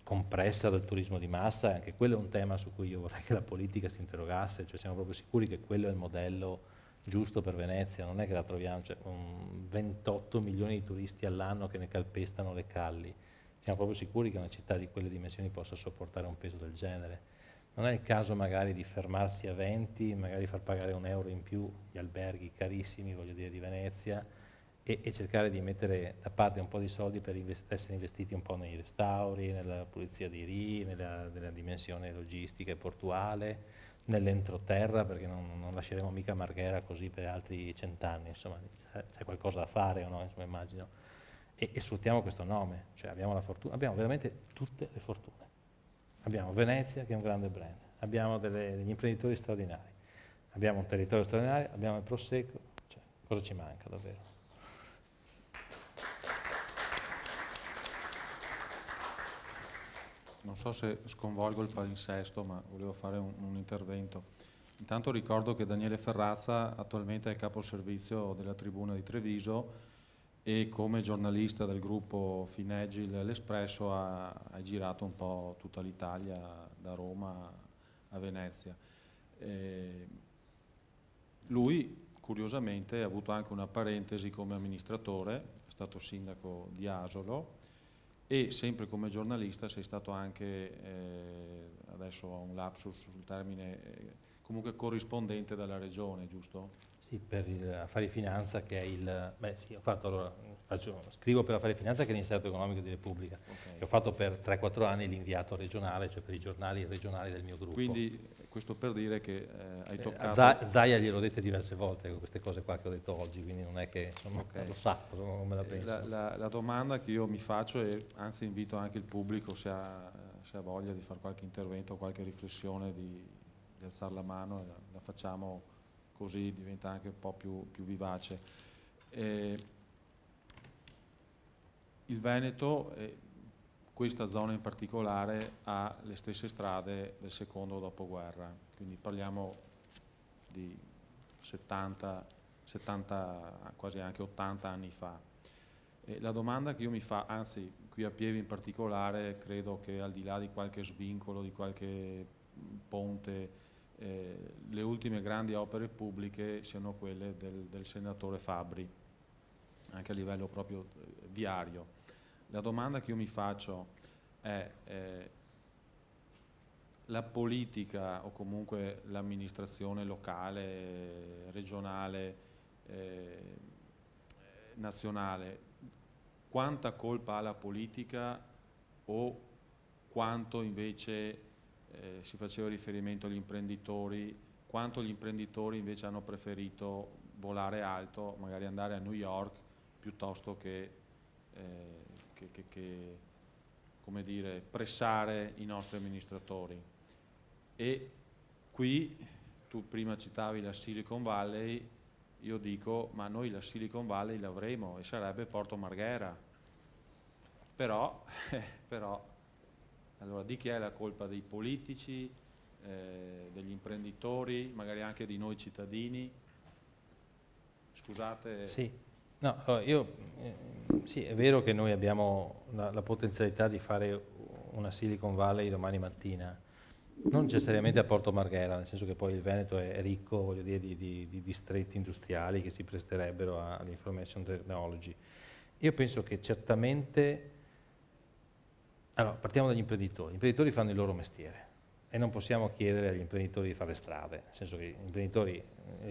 compressa dal turismo di massa, e anche quello è un tema su cui io vorrei che la politica si interrogasse, cioè siamo proprio sicuri che quello è il modello giusto per Venezia, non è che la troviamo, cioè, 28 milioni di turisti all'anno che ne calpestano le calli, siamo proprio sicuri che una città di quelle dimensioni possa sopportare un peso del genere. Non è il caso magari di fermarsi a 20, magari far pagare €1 in più gli alberghi carissimi, voglio dire, di Venezia, e cercare di mettere da parte un po' di soldi per essere investiti un po' nei restauri, nella pulizia dei rii, nella dimensione logistica e portuale, nell'entroterra, perché non lasceremo mica Marghera così per altri 100 anni, insomma c'è qualcosa da fare, no? Insomma, immagino. E sfruttiamo questo nome, cioè abbiamo la fortuna, abbiamo veramente tutte le fortune. Abbiamo Venezia che è un grande brand, abbiamo degli imprenditori straordinari, abbiamo un territorio straordinario, abbiamo il Prosecco, cioè, cosa ci manca davvero? Non so se sconvolgo il palinsesto, ma volevo fare un intervento. Intanto ricordo che Daniele Ferrazza attualmente è caposervizio della Tribuna di Treviso e come giornalista del gruppo Finegil L'Espresso ha girato un po' tutta l'Italia, da Roma a Venezia. Lui, curiosamente, ha avuto anche una parentesi come amministratore, è stato sindaco di Asolo, e sempre come giornalista sei stato anche, adesso ho un lapsus sul termine, comunque corrispondente dalla regione, giusto? Sì, per Affari Finanza che è il... Beh sì, scrivo per Affari Finanza che è l'Inserto Economico di Repubblica. Okay. E ho fatto per 3-4 anni l'inviato regionale, cioè per i giornali regionali del mio gruppo. Quindi questo per dire che hai toccato... A Zaia gliel'ho dette diverse volte queste cose qua che ho detto oggi, quindi non è che insomma, okay. Lo sa, non me la penso. La domanda che io mi faccio, e anzi invito anche il pubblico se ha voglia di fare qualche intervento, qualche riflessione, di alzare la mano, la facciamo così diventa anche un po' più vivace. Il Veneto, questa zona in particolare, ha le stesse strade del secondo dopoguerra, quindi parliamo di 70, quasi anche 80 anni fa. La domanda che io mi fa, anzi qui a Pieve in particolare, credo che al di là di qualche svincolo, di qualche ponte, le ultime grandi opere pubbliche siano quelle del senatore Fabbri, anche a livello proprio viario. La domanda che io mi faccio è la politica o comunque l'amministrazione locale, regionale, nazionale, quanta colpa ha la politica o quanto invece si faceva riferimento agli imprenditori, quanto gli imprenditori invece hanno preferito volare alto, magari andare a New York piuttosto che come dire, pressare i nostri amministratori. E qui tu prima citavi la Silicon Valley, io dico ma noi la Silicon Valley l'avremo e sarebbe Porto Marghera, però allora di chi è la colpa? Dei politici, degli imprenditori, magari anche di noi cittadini? Scusate. Sì, no, sì, è vero che noi abbiamo la potenzialità di fare una Silicon Valley domani mattina, non necessariamente a Porto Marghera, nel senso che poi il Veneto è ricco, voglio dire, di distretti industriali che si presterebbero all'information technology. Io penso che certamente... Allora, partiamo dagli imprenditori. Gli imprenditori fanno il loro mestiere e non possiamo chiedere agli imprenditori di fare le strade, nel senso che gli imprenditori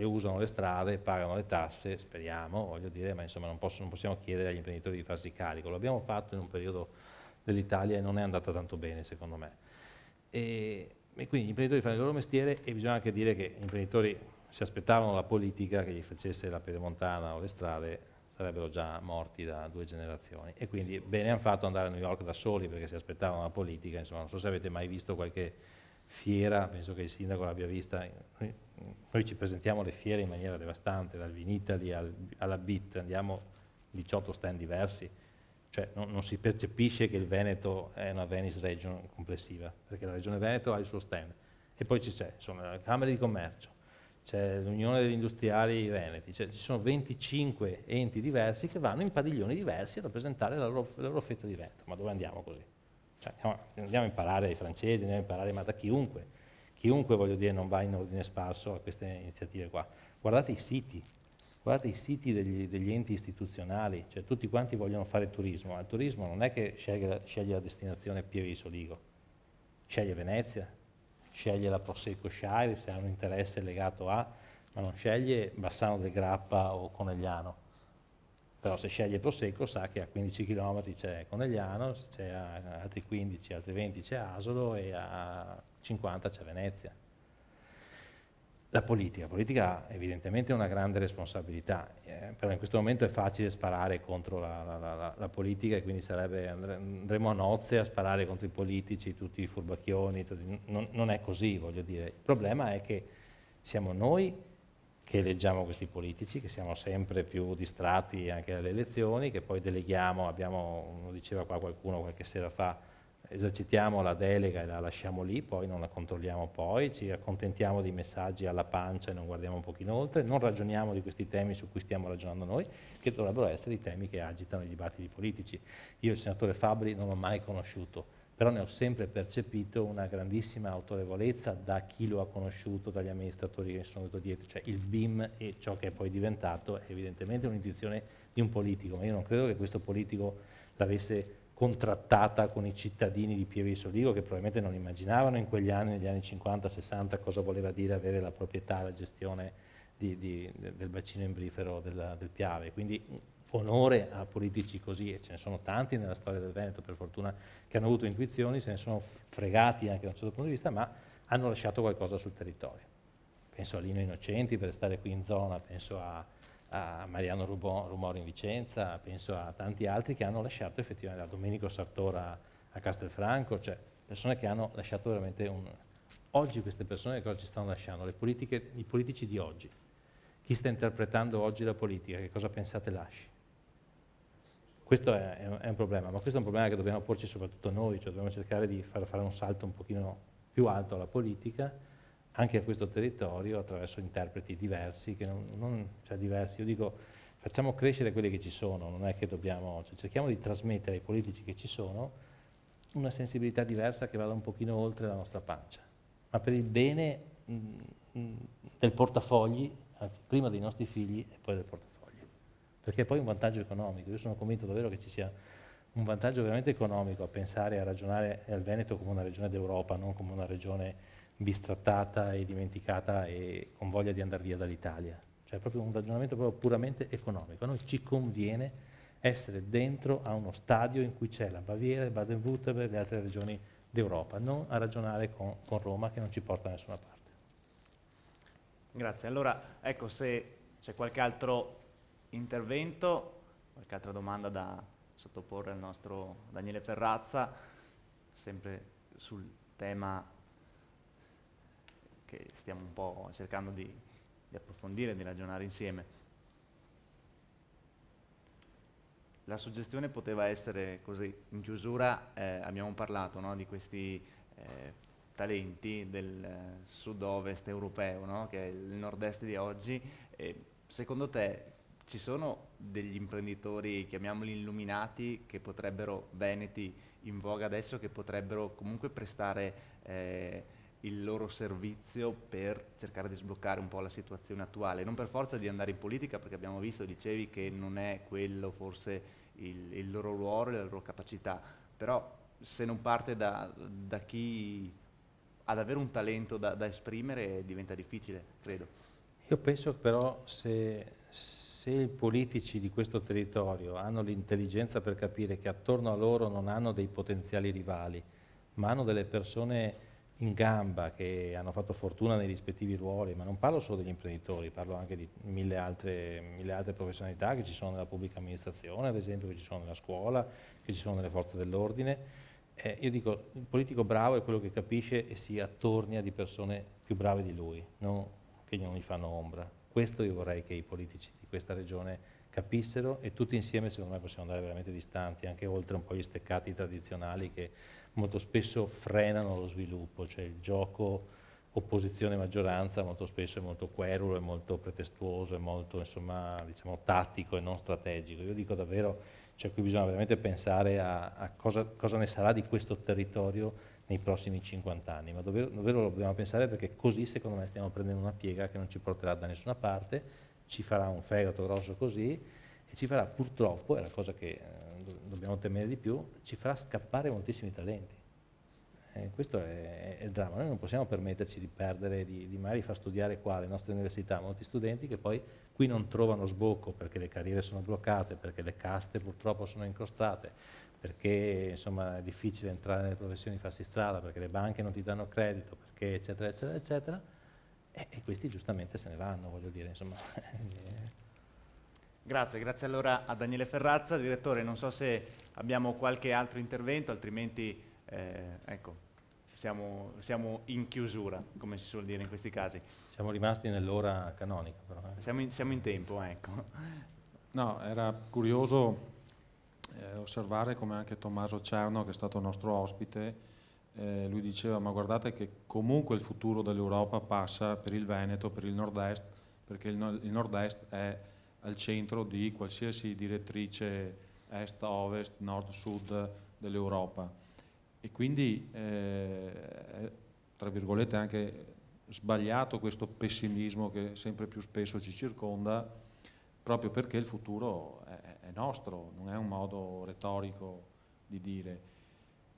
usano le strade, pagano le tasse, speriamo, voglio dire, ma insomma non possiamo chiedere agli imprenditori di farsi carico. Lo abbiamo fatto in un periodo dell'Italia e non è andata tanto bene, secondo me. E quindi gli imprenditori fanno il loro mestiere e bisogna anche dire che gli imprenditori si aspettavano la politica che gli facesse la pedemontana o le strade, sarebbero già morti da 2 generazioni e quindi bene hanno fatto andare a New York da soli perché si aspettavano la politica, insomma non so se avete mai visto qualche fiera, penso che il sindaco l'abbia vista, noi ci presentiamo alle fiere in maniera devastante, dal Vinitaly alla BIT, andiamo 18 stand diversi, cioè non si percepisce che il Veneto è una Venice Region complessiva, perché la Regione Veneto ha il suo stand, e poi sono le Camere di Commercio, c'è l'Unione degli Industriali Veneti, cioè ci sono 25 enti diversi che vanno in padiglioni diversi a rappresentare la loro fetta di Veneto. Ma dove andiamo così? Cioè, andiamo a imparare dai francesi, andiamo a imparare ma da chiunque. Chiunque, voglio dire, non va in ordine sparso a queste iniziative qua. Guardate i siti degli enti istituzionali, cioè tutti quanti vogliono fare turismo, ma il turismo non è che sceglie la destinazione Pieve di Soligo, sceglie Venezia, sceglie la Prosecco Shire se ha un interesse legato a, ma non sceglie Bassano del Grappa o Conegliano. Però se sceglie Prosecco sa che a 15 km c'è Conegliano, se c'è a altri 15, altri 20 c'è Asolo e a 50 c'è Venezia. La politica ha evidentemente una grande responsabilità, però in questo momento è facile sparare contro la politica e quindi andremo a nozze a sparare contro i politici, tutti i furbacchioni, non è così, voglio dire. Il problema è che siamo noi che eleggiamo questi politici, che siamo sempre più distratti anche dalle elezioni, che poi deleghiamo, lo diceva qua qualcuno qualche sera fa, esercitiamo la delega e la lasciamo lì, poi non la controlliamo poi, ci accontentiamo di messaggi alla pancia e non guardiamo un pochino oltre, non ragioniamo di questi temi su cui stiamo ragionando noi, che dovrebbero essere i temi che agitano i dibattiti politici. Io il senatore Fabbri non l'ho mai conosciuto, però ne ho sempre percepito una grandissima autorevolezza da chi lo ha conosciuto, dagli amministratori che sono venuti dietro, cioè il BIM e ciò che è poi diventato è evidentemente un'intuizione di un politico, ma io non credo che questo politico l'avesse contrattata con i cittadini di Pieve di Soligo, che probabilmente non immaginavano in quegli anni, negli anni 50-60, cosa voleva dire avere la proprietà, la gestione del bacino imbrifero del Piave. Quindi onore a politici così, e ce ne sono tanti nella storia del Veneto, per fortuna, che hanno avuto intuizioni, se ne sono fregati anche da un certo punto di vista, ma hanno lasciato qualcosa sul territorio. Penso a Lino Innocenti per stare qui in zona, penso a Mariano Rumori in Vicenza, penso a tanti altri che hanno lasciato effettivamente, a Domenico Sartora a Castelfranco, cioè persone che hanno lasciato veramente Oggi queste persone che cosa ci stanno lasciando? I politici di oggi. Chi sta interpretando oggi la politica, che cosa pensate lasci? Questo è un problema, ma questo è un problema che dobbiamo porci soprattutto noi, cioè dobbiamo cercare di fare un salto un pochino più alto alla politica, anche a questo territorio, attraverso interpreti diversi, cioè diversi, io dico, facciamo crescere quelli che ci sono, non è che dobbiamo, cioè cerchiamo di trasmettere ai politici che ci sono una sensibilità diversa che vada un pochino oltre la nostra pancia, ma per il bene del portafogli, anzi prima dei nostri figli e poi del portafogli, perché è poi un vantaggio economico. Io sono convinto davvero che ci sia un vantaggio veramente economico a pensare, a ragionare al Veneto come una regione d'Europa, non come una regione bistrattata e dimenticata e con voglia di andare via dall'Italia. Cioè è proprio un ragionamento proprio puramente economico. A noi ci conviene essere dentro a uno stadio in cui c'è la Baviera, il Baden-Württemberg e le altre regioni d'Europa, non a ragionare con Roma che non ci porta da nessuna parte. Grazie. Allora, ecco, se c'è qualche altro intervento, qualche altra domanda da sottoporre al nostro Daniele Ferrazza, sempre sul tema che stiamo un po' cercando di approfondire, di ragionare insieme. La suggestione poteva essere così, in chiusura abbiamo parlato, no, di questi talenti del sud-ovest europeo, no, che è il nord-est di oggi. Secondo te ci sono degli imprenditori, chiamiamoli illuminati, che potrebbero, veneti in voga adesso, che potrebbero comunque prestare il loro servizio per cercare di sbloccare un po' la situazione attuale, non per forza di andare in politica, perché abbiamo visto, dicevi, che non è quello forse il loro ruolo, la loro capacità, però se non parte da chi ha davvero un talento da esprimere diventa difficile, credo. Io penso però se i politici di questo territorio hanno l'intelligenza per capire che attorno a loro non hanno dei potenziali rivali, ma hanno delle persone in gamba che hanno fatto fortuna nei rispettivi ruoli, ma non parlo solo degli imprenditori, parlo anche di mille altre professionalità che ci sono nella pubblica amministrazione, ad esempio, che ci sono nella scuola, che ci sono nelle forze dell'ordine. Io dico, il politico bravo è quello che capisce e si attornia di persone più brave di lui, non che non gli fanno ombra. Questo io vorrei che i politici di questa regione capissero, e tutti insieme secondo me possiamo andare veramente distanti, anche oltre un po' gli steccati tradizionali che molto spesso frenano lo sviluppo, cioè il gioco opposizione-maggioranza molto spesso è molto querulo, è molto pretestuoso, è molto insomma, diciamo, tattico e non strategico. Io dico davvero, cioè qui bisogna veramente pensare a cosa ne sarà di questo territorio nei prossimi 50 anni, ma davvero lo dobbiamo pensare, perché così secondo me stiamo prendendo una piega che non ci porterà da nessuna parte, ci farà un fegato grosso così e ci farà purtroppo, è la cosa che dobbiamo temere di più, ci farà scappare moltissimi talenti. Questo è il dramma. Noi non possiamo permetterci di perdere, di magari far studiare qua alle nostre università molti studenti che poi qui non trovano sbocco perché le carriere sono bloccate, perché le caste purtroppo sono incrostate, perché insomma è difficile entrare nelle professioni e farsi strada, perché le banche non ti danno credito, perché eccetera eccetera eccetera, e questi giustamente se ne vanno, voglio dire, insomma. Grazie allora a Daniele Ferrazza. Direttore, non so se abbiamo qualche altro intervento, altrimenti ecco, siamo in chiusura, come si suol dire in questi casi. Siamo rimasti nell'ora canonica però. Siamo in tempo, ecco. No, era curioso osservare come anche Tommaso Cerno, che è stato nostro ospite, lui diceva: ma guardate che comunque il futuro dell'Europa passa per il Veneto, per il nord-est, perché il nord-est è al centro di qualsiasi direttrice est-ovest, nord-sud dell'Europa. E quindi è, tra virgolette, anche sbagliato questo pessimismo che sempre più spesso ci circonda, proprio perché il futuro è nostro, non è un modo retorico di dire.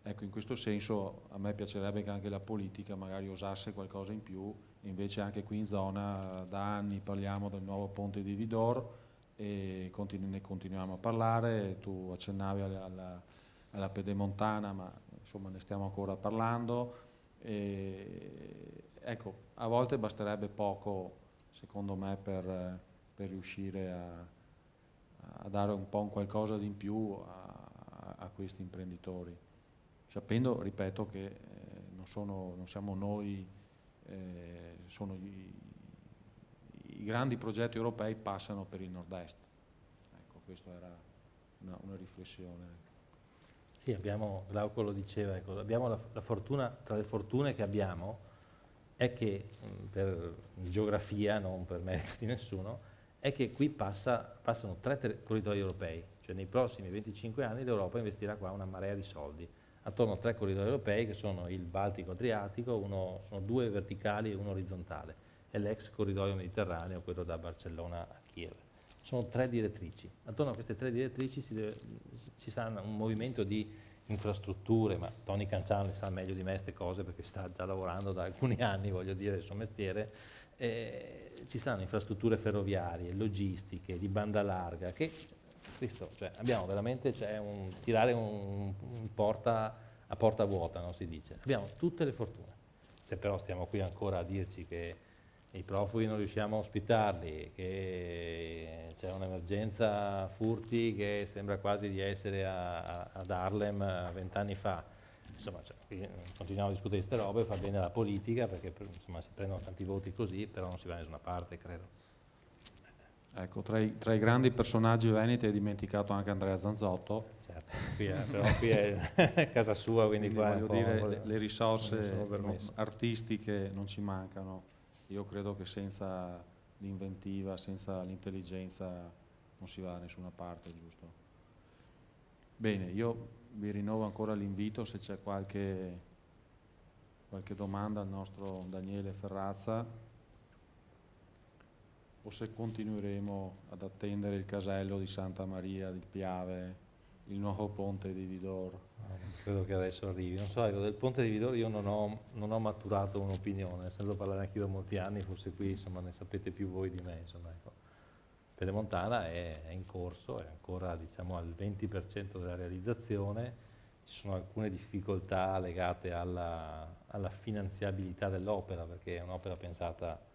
Ecco, in questo senso a me piacerebbe che anche la politica magari osasse qualcosa in più, invece anche qui in zona da anni parliamo del nuovo ponte di Vidor e ne continuiamo a parlare, tu accennavi alla pedemontana, ma insomma ne stiamo ancora parlando. Ecco, a volte basterebbe poco, secondo me, per riuscire a dare un po' un qualcosa di in più a questi imprenditori, sapendo, ripeto, che non siamo noi, sono i grandi progetti europei passano per il nord-est. Ecco, questa era una riflessione. Sì, Glauco lo diceva, ecco, abbiamo la fortuna, tra le fortune che abbiamo, è che per geografia, non per merito di nessuno, è che qui passano 3 corridoi europei, cioè nei prossimi 25 anni l'Europa investirà qua una marea di soldi, attorno a 3 corridoi europei che sono il Baltico-Adriatico, sono 2 verticali e 1 orizzontale, e l'ex corridoio mediterraneo, quello da Barcellona a Kiev. Sono 3 direttrici. Attorno a queste 3 direttrici ci sarà un movimento di infrastrutture, ma Tony Cancian le sa meglio di me queste cose perché sta già lavorando da alcuni anni, voglio dire, il suo mestiere. Ci saranno infrastrutture ferroviarie, logistiche, di banda larga, che Cristo, cioè, abbiamo veramente tirare a porta vuota, no, si dice. Abbiamo tutte le fortune. Se però stiamo qui ancora a dirci che i profughi non riusciamo a ospitarli, che c'è un'emergenza furti che sembra quasi di essere ad Harlem 20 anni fa, insomma, continuiamo a discutere di queste robe, fa bene la politica perché insomma, si prendono tanti voti così, però non si va da nessuna parte, credo. Ecco, tra i grandi personaggi veneti hai dimenticato anche Andrea Zanzotto. Certo, però qui è casa sua, quindi qua voglio dire, le risorse artistiche non ci mancano. Io credo che senza l'inventiva, senza l'intelligenza non si va da nessuna parte, giusto? Bene, io vi rinnovo ancora l'invito se c'è qualche domanda al nostro Daniele Ferrazza, o se continueremo ad attendere il casello di Santa Maria di Piave, il nuovo ponte di Vidor. Credo che adesso arrivi. Non so, del ponte di Vidor io non ho maturato un'opinione, essendo parlare anche io da molti anni, forse qui insomma, ne sapete più voi di me. Insomma, ecco. Pedemontana è in corso, è ancora diciamo, al 20% della realizzazione, ci sono alcune difficoltà legate alla finanziabilità dell'opera, perché è un'opera pensata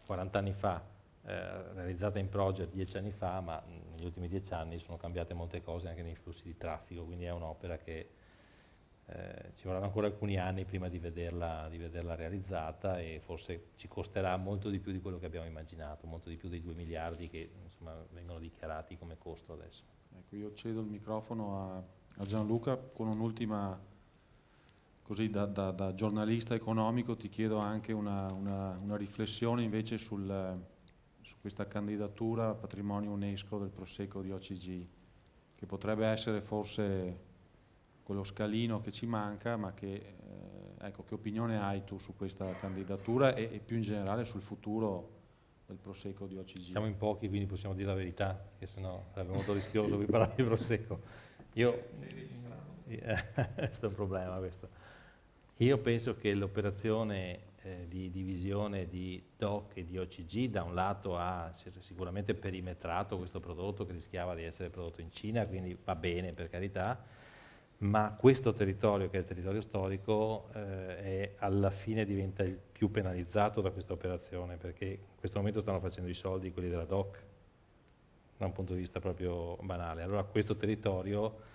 40 anni fa, realizzata in project 10 anni fa, ma negli ultimi 10 anni sono cambiate molte cose anche nei flussi di traffico, quindi è un'opera che ci vorranno ancora alcuni anni prima di vederla realizzata, e forse ci costerà molto di più di quello che abbiamo immaginato, molto di più dei 2 miliardi che insomma vengono dichiarati come costo adesso. Ecco, io cedo il microfono a Gianluca con un'ultima, così da giornalista economico ti chiedo anche una riflessione invece su questa candidatura a patrimonio UNESCO del Prosecco di OCG, che potrebbe essere forse quello scalino che ci manca, ma ecco, che opinione hai tu su questa candidatura e più in generale sul futuro del Prosecco di OCG? Siamo in pochi, quindi possiamo dire la verità, perché sennò sarebbe molto rischioso qui parlare di Prosecco. Questo è un problema questo. Io penso che l'operazione di divisione di DOC e di OCG da un lato ha sicuramente perimetrato questo prodotto che rischiava di essere prodotto in Cina, quindi va bene per carità, ma questo territorio, che è il territorio storico, alla fine diventa il più penalizzato da questa operazione, perché in questo momento stanno facendo i soldi quelli della DOC, da un punto di vista proprio banale. Allora questo territorio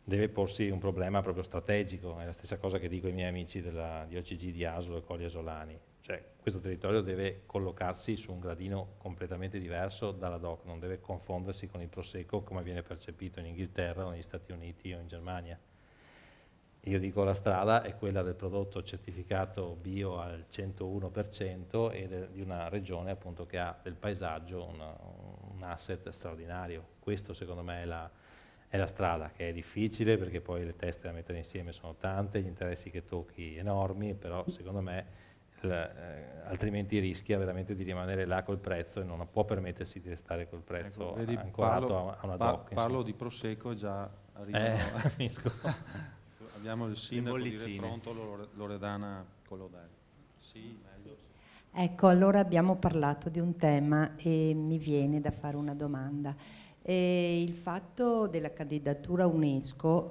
deve porsi un problema proprio strategico, è la stessa cosa che dico ai miei amici di OCG di Asolo e Colli Asolani, cioè questo territorio deve collocarsi su un gradino completamente diverso dalla DOC, non deve confondersi con il Prosecco come viene percepito in Inghilterra o negli Stati Uniti o in Germania. Io dico la strada è quella del prodotto certificato bio al 101% e di una regione appunto che ha del paesaggio un asset straordinario. Questo secondo me è la strada, che è difficile perché poi le teste da mettere insieme sono tante, gli interessi che tocchi enormi, però secondo me altrimenti rischia veramente di rimanere là col prezzo e non può permettersi di restare col prezzo ancorato a una DOC. Parlo di Prosecco e già arrivano. Abbiamo il sindaco di Refronto, Loredana Collodelli. Sì, meglio. Ecco, allora abbiamo parlato di un tema e mi viene da fare una domanda. Il fatto della candidatura UNESCO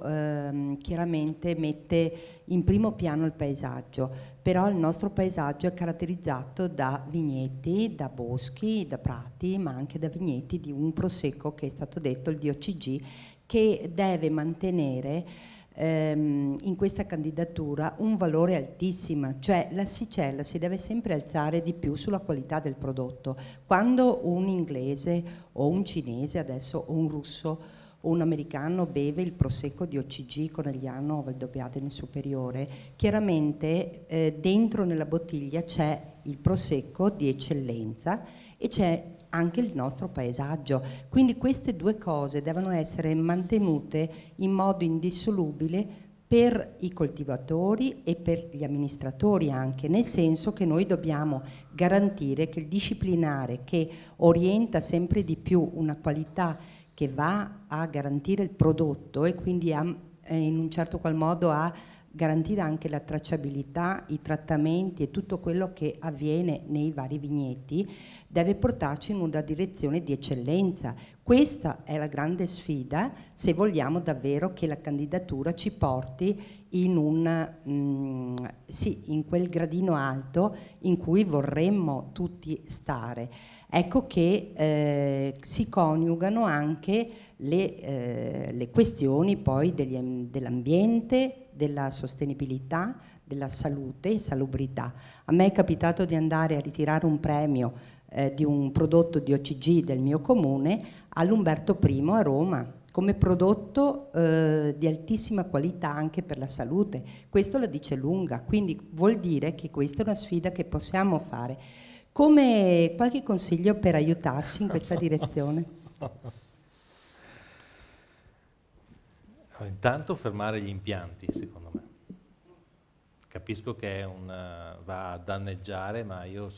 chiaramente mette in primo piano il paesaggio, però il nostro paesaggio è caratterizzato da vigneti, da boschi, da prati, ma anche da vigneti di un prosecco che è stato detto il DOCG, che deve mantenere in questa candidatura un valore altissimo, cioè l'asticella si deve sempre alzare di più sulla qualità del prodotto. Quando un inglese o un cinese adesso o un russo o un americano beve il prosecco di OCG con il Llano Valdobbiadene Superiore, chiaramente dentro nella bottiglia c'è il prosecco di eccellenza e c'è anche il nostro paesaggio, quindi queste due cose devono essere mantenute in modo indissolubile per i coltivatori e per gli amministratori anche, nel senso che noi dobbiamo garantire che il disciplinare che orienta sempre di più una qualità che va a garantire il prodotto e quindi in un certo qual modo a garantire anche la tracciabilità, i trattamenti e tutto quello che avviene nei vari vigneti, deve portarci in una direzione di eccellenza. Questa è la grande sfida se vogliamo davvero che la candidatura ci porti in quel gradino alto in cui vorremmo tutti stare. Ecco che si coniugano anche le questioni poi dell'ambiente, della sostenibilità, della salute e salubrità. A me è capitato di andare a ritirare un premio di un prodotto di OCG del mio comune all'Umberto I a Roma, come prodotto di altissima qualità anche per la salute. Questo la dice lunga, quindi vuol dire che questa è una sfida che possiamo fare. Come qualche consiglio per aiutarci in questa direzione? Intanto fermare gli impianti, secondo me. Capisco che va a danneggiare, ma io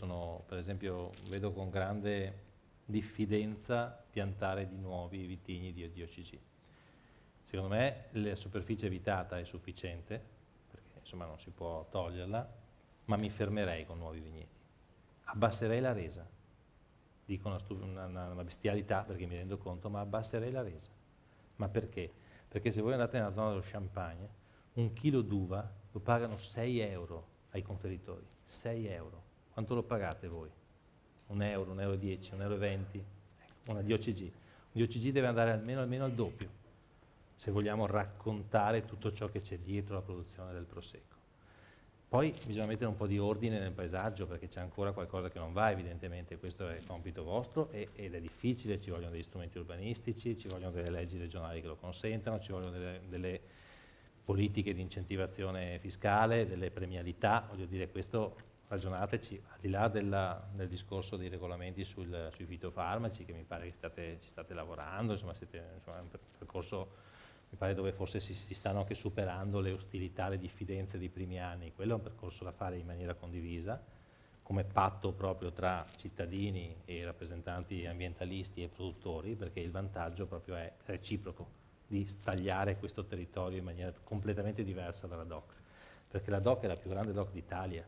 per esempio, vedo con grande diffidenza piantare di nuovi vitigni di OCG. Secondo me la superficie evitata è sufficiente, perché insomma non si può toglierla, ma mi fermerei con nuovi vigneti. Abbasserei la resa. Dico una bestialità perché mi rendo conto, ma abbasserei la resa. Ma perché? Perché se voi andate nella zona dello Champagne, un chilo d'uva lo pagano 6 euro ai conferitori, 6 euro. Quanto lo pagate voi? 1 euro, 1,10 euro, 1,20 euro? Una DOCG. Un DOCG deve andare almeno al doppio. se vogliamo raccontare tutto ciò che c'è dietro la produzione del Prosecco. Poi bisogna mettere un po' di ordine nel paesaggio, perché c'è ancora qualcosa che non va, evidentemente, questo è compito vostro ed è difficile, ci vogliono degli strumenti urbanistici, ci vogliono delle leggi regionali che lo consentano, ci vogliono delle politiche di incentivazione fiscale, delle premialità, voglio dire, questo ragionateci, al di là del discorso dei regolamenti sui fitofarmaci, che mi pare che ci state lavorando, insomma, è un percorso, mi pare, dove forse si stanno anche superando le ostilità, le diffidenze dei primi anni. Quello è un percorso da fare in maniera condivisa, come patto proprio tra cittadini e rappresentanti ambientalisti e produttori, perché il vantaggio proprio è reciproco, di stagliare questo territorio in maniera completamente diversa dalla DOC, perché la DOC è la più grande DOC d'Italia.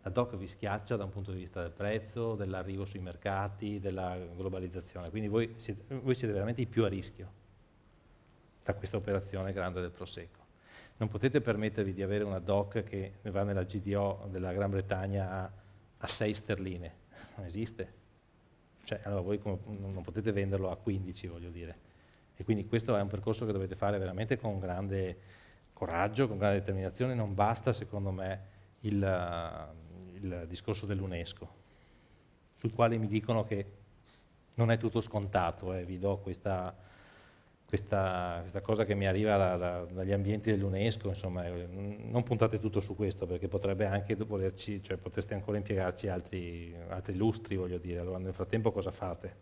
La DOC vi schiaccia da un punto di vista del prezzo, dell'arrivo sui mercati, della globalizzazione, quindi voi siete veramente i più a rischio da questa operazione grande del Prosecco. Non potete permettervi di avere una DOC che va nella GDO della Gran Bretagna a 6 sterline, non esiste. Cioè, allora voi non potete venderlo a 15, voglio dire. E quindi questo è un percorso che dovete fare veramente con grande coraggio, con grande determinazione. Non basta, secondo me, il discorso dell'UNESCO, sul quale mi dicono che non è tutto scontato, vi do questa cosa che mi arriva dagli ambienti dell'UNESCO, insomma, non puntate tutto su questo, perché potrebbe anche volerci, cioè potreste ancora impiegarci altri lustri, voglio dire. Allora nel frattempo cosa fate?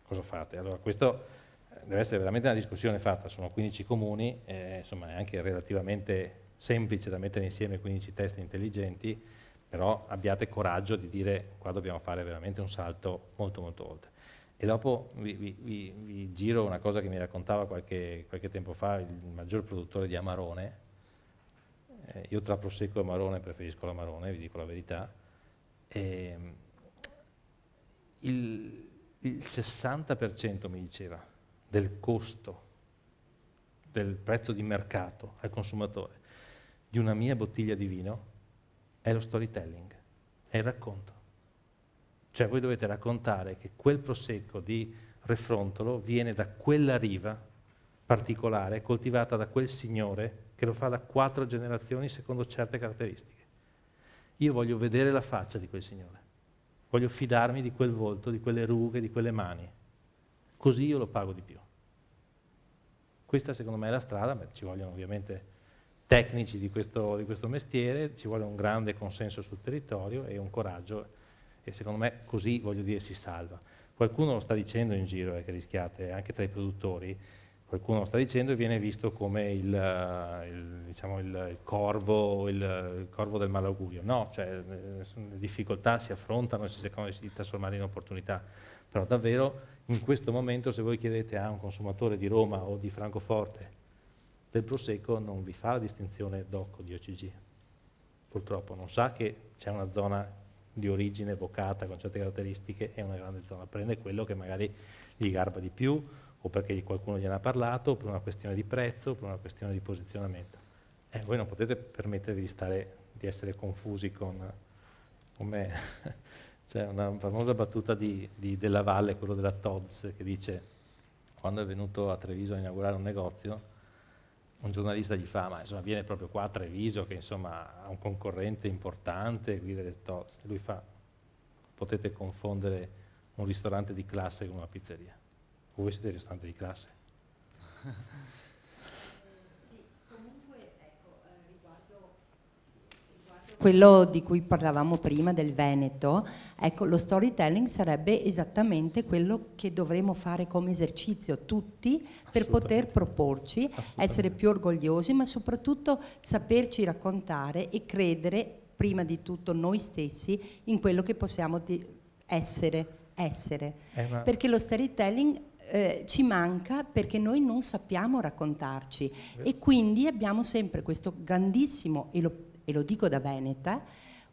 Cosa fate? Allora questo deve essere veramente una discussione fatta, sono 15 comuni, insomma è anche relativamente semplice da mettere insieme 15 test intelligenti, però abbiate coraggio di dire qua dobbiamo fare veramente un salto molto molto oltre. E dopo vi giro una cosa che mi raccontava qualche tempo fa il maggior produttore di Amarone. Io tra Prosecco e Amarone preferisco l'Amarone, vi dico la verità. Il 60% mi diceva del costo, del prezzo di mercato al consumatore di una mia bottiglia di vino è lo storytelling, è il racconto. Cioè voi dovete raccontare che quel Prosecco di Refrontolo viene da quella riva particolare, coltivata da quel signore che lo fa da 4 generazioni secondo certe caratteristiche. Io voglio vedere la faccia di quel signore, voglio fidarmi di quel volto, di quelle rughe, di quelle mani, così io lo pago di più. Questa secondo me è la strada, ci vogliono ovviamente tecnici di questo mestiere, ci vuole un grande consenso sul territorio e un coraggio, e secondo me così, voglio dire, si salva. Qualcuno lo sta dicendo in giro, che rischiate, anche tra i produttori, qualcuno lo sta dicendo e viene visto come il corvo del malaugurio. No, cioè le difficoltà si affrontano e si cercano di trasformare in opportunità. Però davvero in questo momento, se voi chiedete a un consumatore di Roma o di Francoforte del Prosecco, non vi fa la distinzione DOC o di OCG. Purtroppo non sa che c'è una zona di origine vocata con certe caratteristiche e una grande zona. Prende quello che magari gli garba di più, o perché qualcuno gliene ha parlato, o per una questione di prezzo, o per una questione di posizionamento. Voi non potete permettervi di essere confusi con me. C'è una famosa battuta di Della Valle, quello della Tod's, che dice, quando è venuto a Treviso a inaugurare un negozio, un giornalista gli fa, ma insomma viene proprio qua a Treviso, che insomma ha un concorrente importante, guida del Tod's. E lui fa, potete confondere un ristorante di classe con una pizzeria. Voi siete il ristorante di classe. Quello di cui parlavamo prima del Veneto, ecco, lo storytelling sarebbe esattamente quello che dovremmo fare come esercizio tutti per poter proporci, essere più orgogliosi, ma soprattutto saperci raccontare e credere prima di tutto noi stessi in quello che possiamo essere. Perché lo storytelling ci manca perché noi non sappiamo raccontarci e quindi abbiamo sempre questo grandissimo, e lo dico da veneta,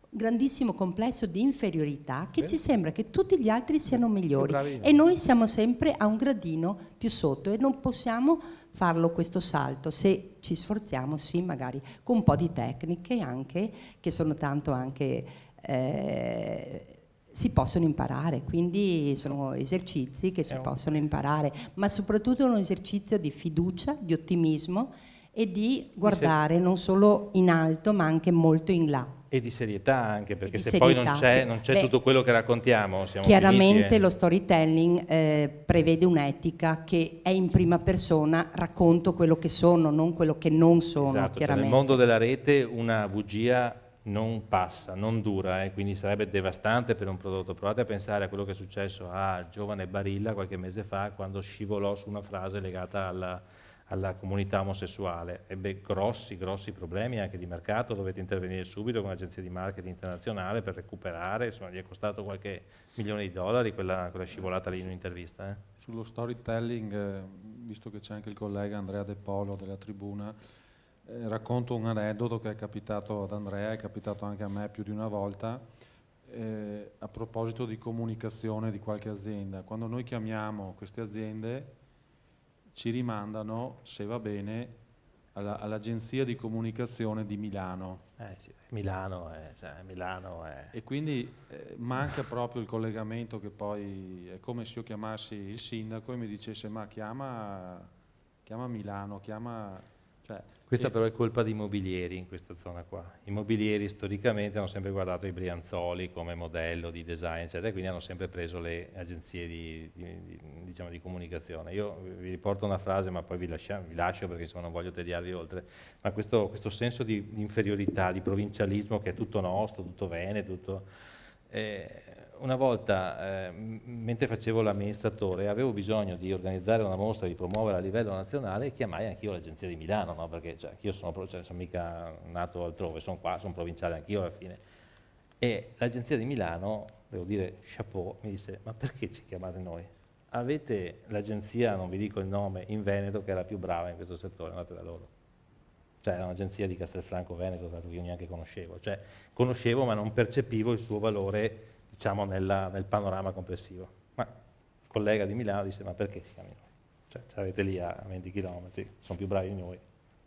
grandissimo complesso di inferiorità che ci sembra che tutti gli altri siano migliori e noi siamo sempre a un gradino più sotto e non possiamo farlo questo salto se ci sforziamo, sì, magari con un po' di tecniche anche, che sono tanto anche si possono imparare, quindi sono esercizi che si possono imparare, ma soprattutto è un esercizio di fiducia, di ottimismo e di guardare non solo in alto ma anche molto in là. E di serietà anche, perché se serietà, poi non c'è tutto quello che raccontiamo, siamo chiaramente finiti, lo storytelling prevede un'etica che è in prima persona, racconto quello che sono, non quello che non sono. Esatto, cioè nel mondo della rete una bugia non passa, non dura, quindi sarebbe devastante per un prodotto. Provate a pensare a quello che è successo a giovane Barilla qualche mese fa, quando scivolò su una frase legata alla comunità omosessuale. Ebbe grossi problemi anche di mercato, dovete intervenire subito con un'agenzia di marketing internazionale per recuperare, insomma gli è costato qualche $1.000.000 quella scivolata lì in un'intervista. Sullo storytelling, visto che c'è anche il collega Andrea De Polo della Tribuna, racconto un aneddoto che è capitato ad Andrea, è capitato anche a me più di una volta, a proposito di comunicazione di qualche azienda. Quando noi chiamiamo queste aziende ci rimandano, se va bene, all'agenzia di comunicazione di Milano. Sì, Milano è... E quindi manca proprio il collegamento, che poi è come se io chiamassi il sindaco e mi dicesse ma chiama Milano, Cioè, Questa però è colpa di Mobilieri in questa zona qua. I Mobilieri storicamente hanno sempre guardato i Brianzoli come modello di design, eccetera, e quindi hanno sempre preso le agenzie diciamo, di comunicazione. Io vi riporto una frase, ma poi vi lascio perché insomma, non voglio tediarvi oltre, ma questo senso di inferiorità, di provincialismo che è tutto nostro, tutto veneto, una volta, mentre facevo l'amministratore, avevo bisogno di organizzare una mostra, di promuovere a livello nazionale, e chiamai anch'io l'agenzia di Milano, no? Perché io sono mica nato altrove, sono qua, sono provinciale anch'io alla fine. E l'agenzia di Milano, devo dire, chapeau, mi disse, ma perché ci chiamate noi? Avete l'agenzia, non vi dico il nome, in Veneto, che è la più brava in questo settore, andate da loro. Cioè era un'agenzia di Castelfranco Veneto, che io neanche conoscevo. Cioè conoscevo ma non percepivo il suo valore, diciamo, nel panorama complessivo. Ma il collega di Milano disse, ma perché si chiamano? Cioè, avete lì a 20 km, sono più bravi di noi,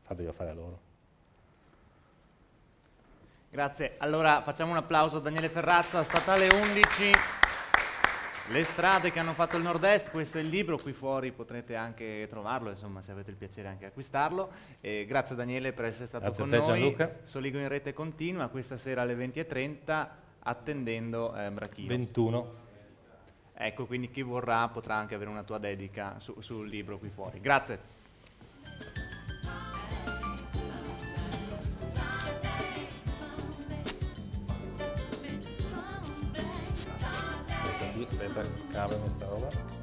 fatelo fare a loro. Grazie. Allora facciamo un applauso a Daniele Ferrazza, Statale 11, Le strade che hanno fatto il Nord-Est. Questo è il libro, qui fuori potrete anche trovarlo, insomma, se avete il piacere anche acquistarlo. Grazie Daniele per essere stato con noi. Gianluca. Soligo in rete continua, questa sera alle 20:30, attendendo Brachino. 21. Ecco, quindi chi vorrà potrà anche avere una tua dedica sul libro qui fuori. Grazie. Aspetta, cambia questa roba.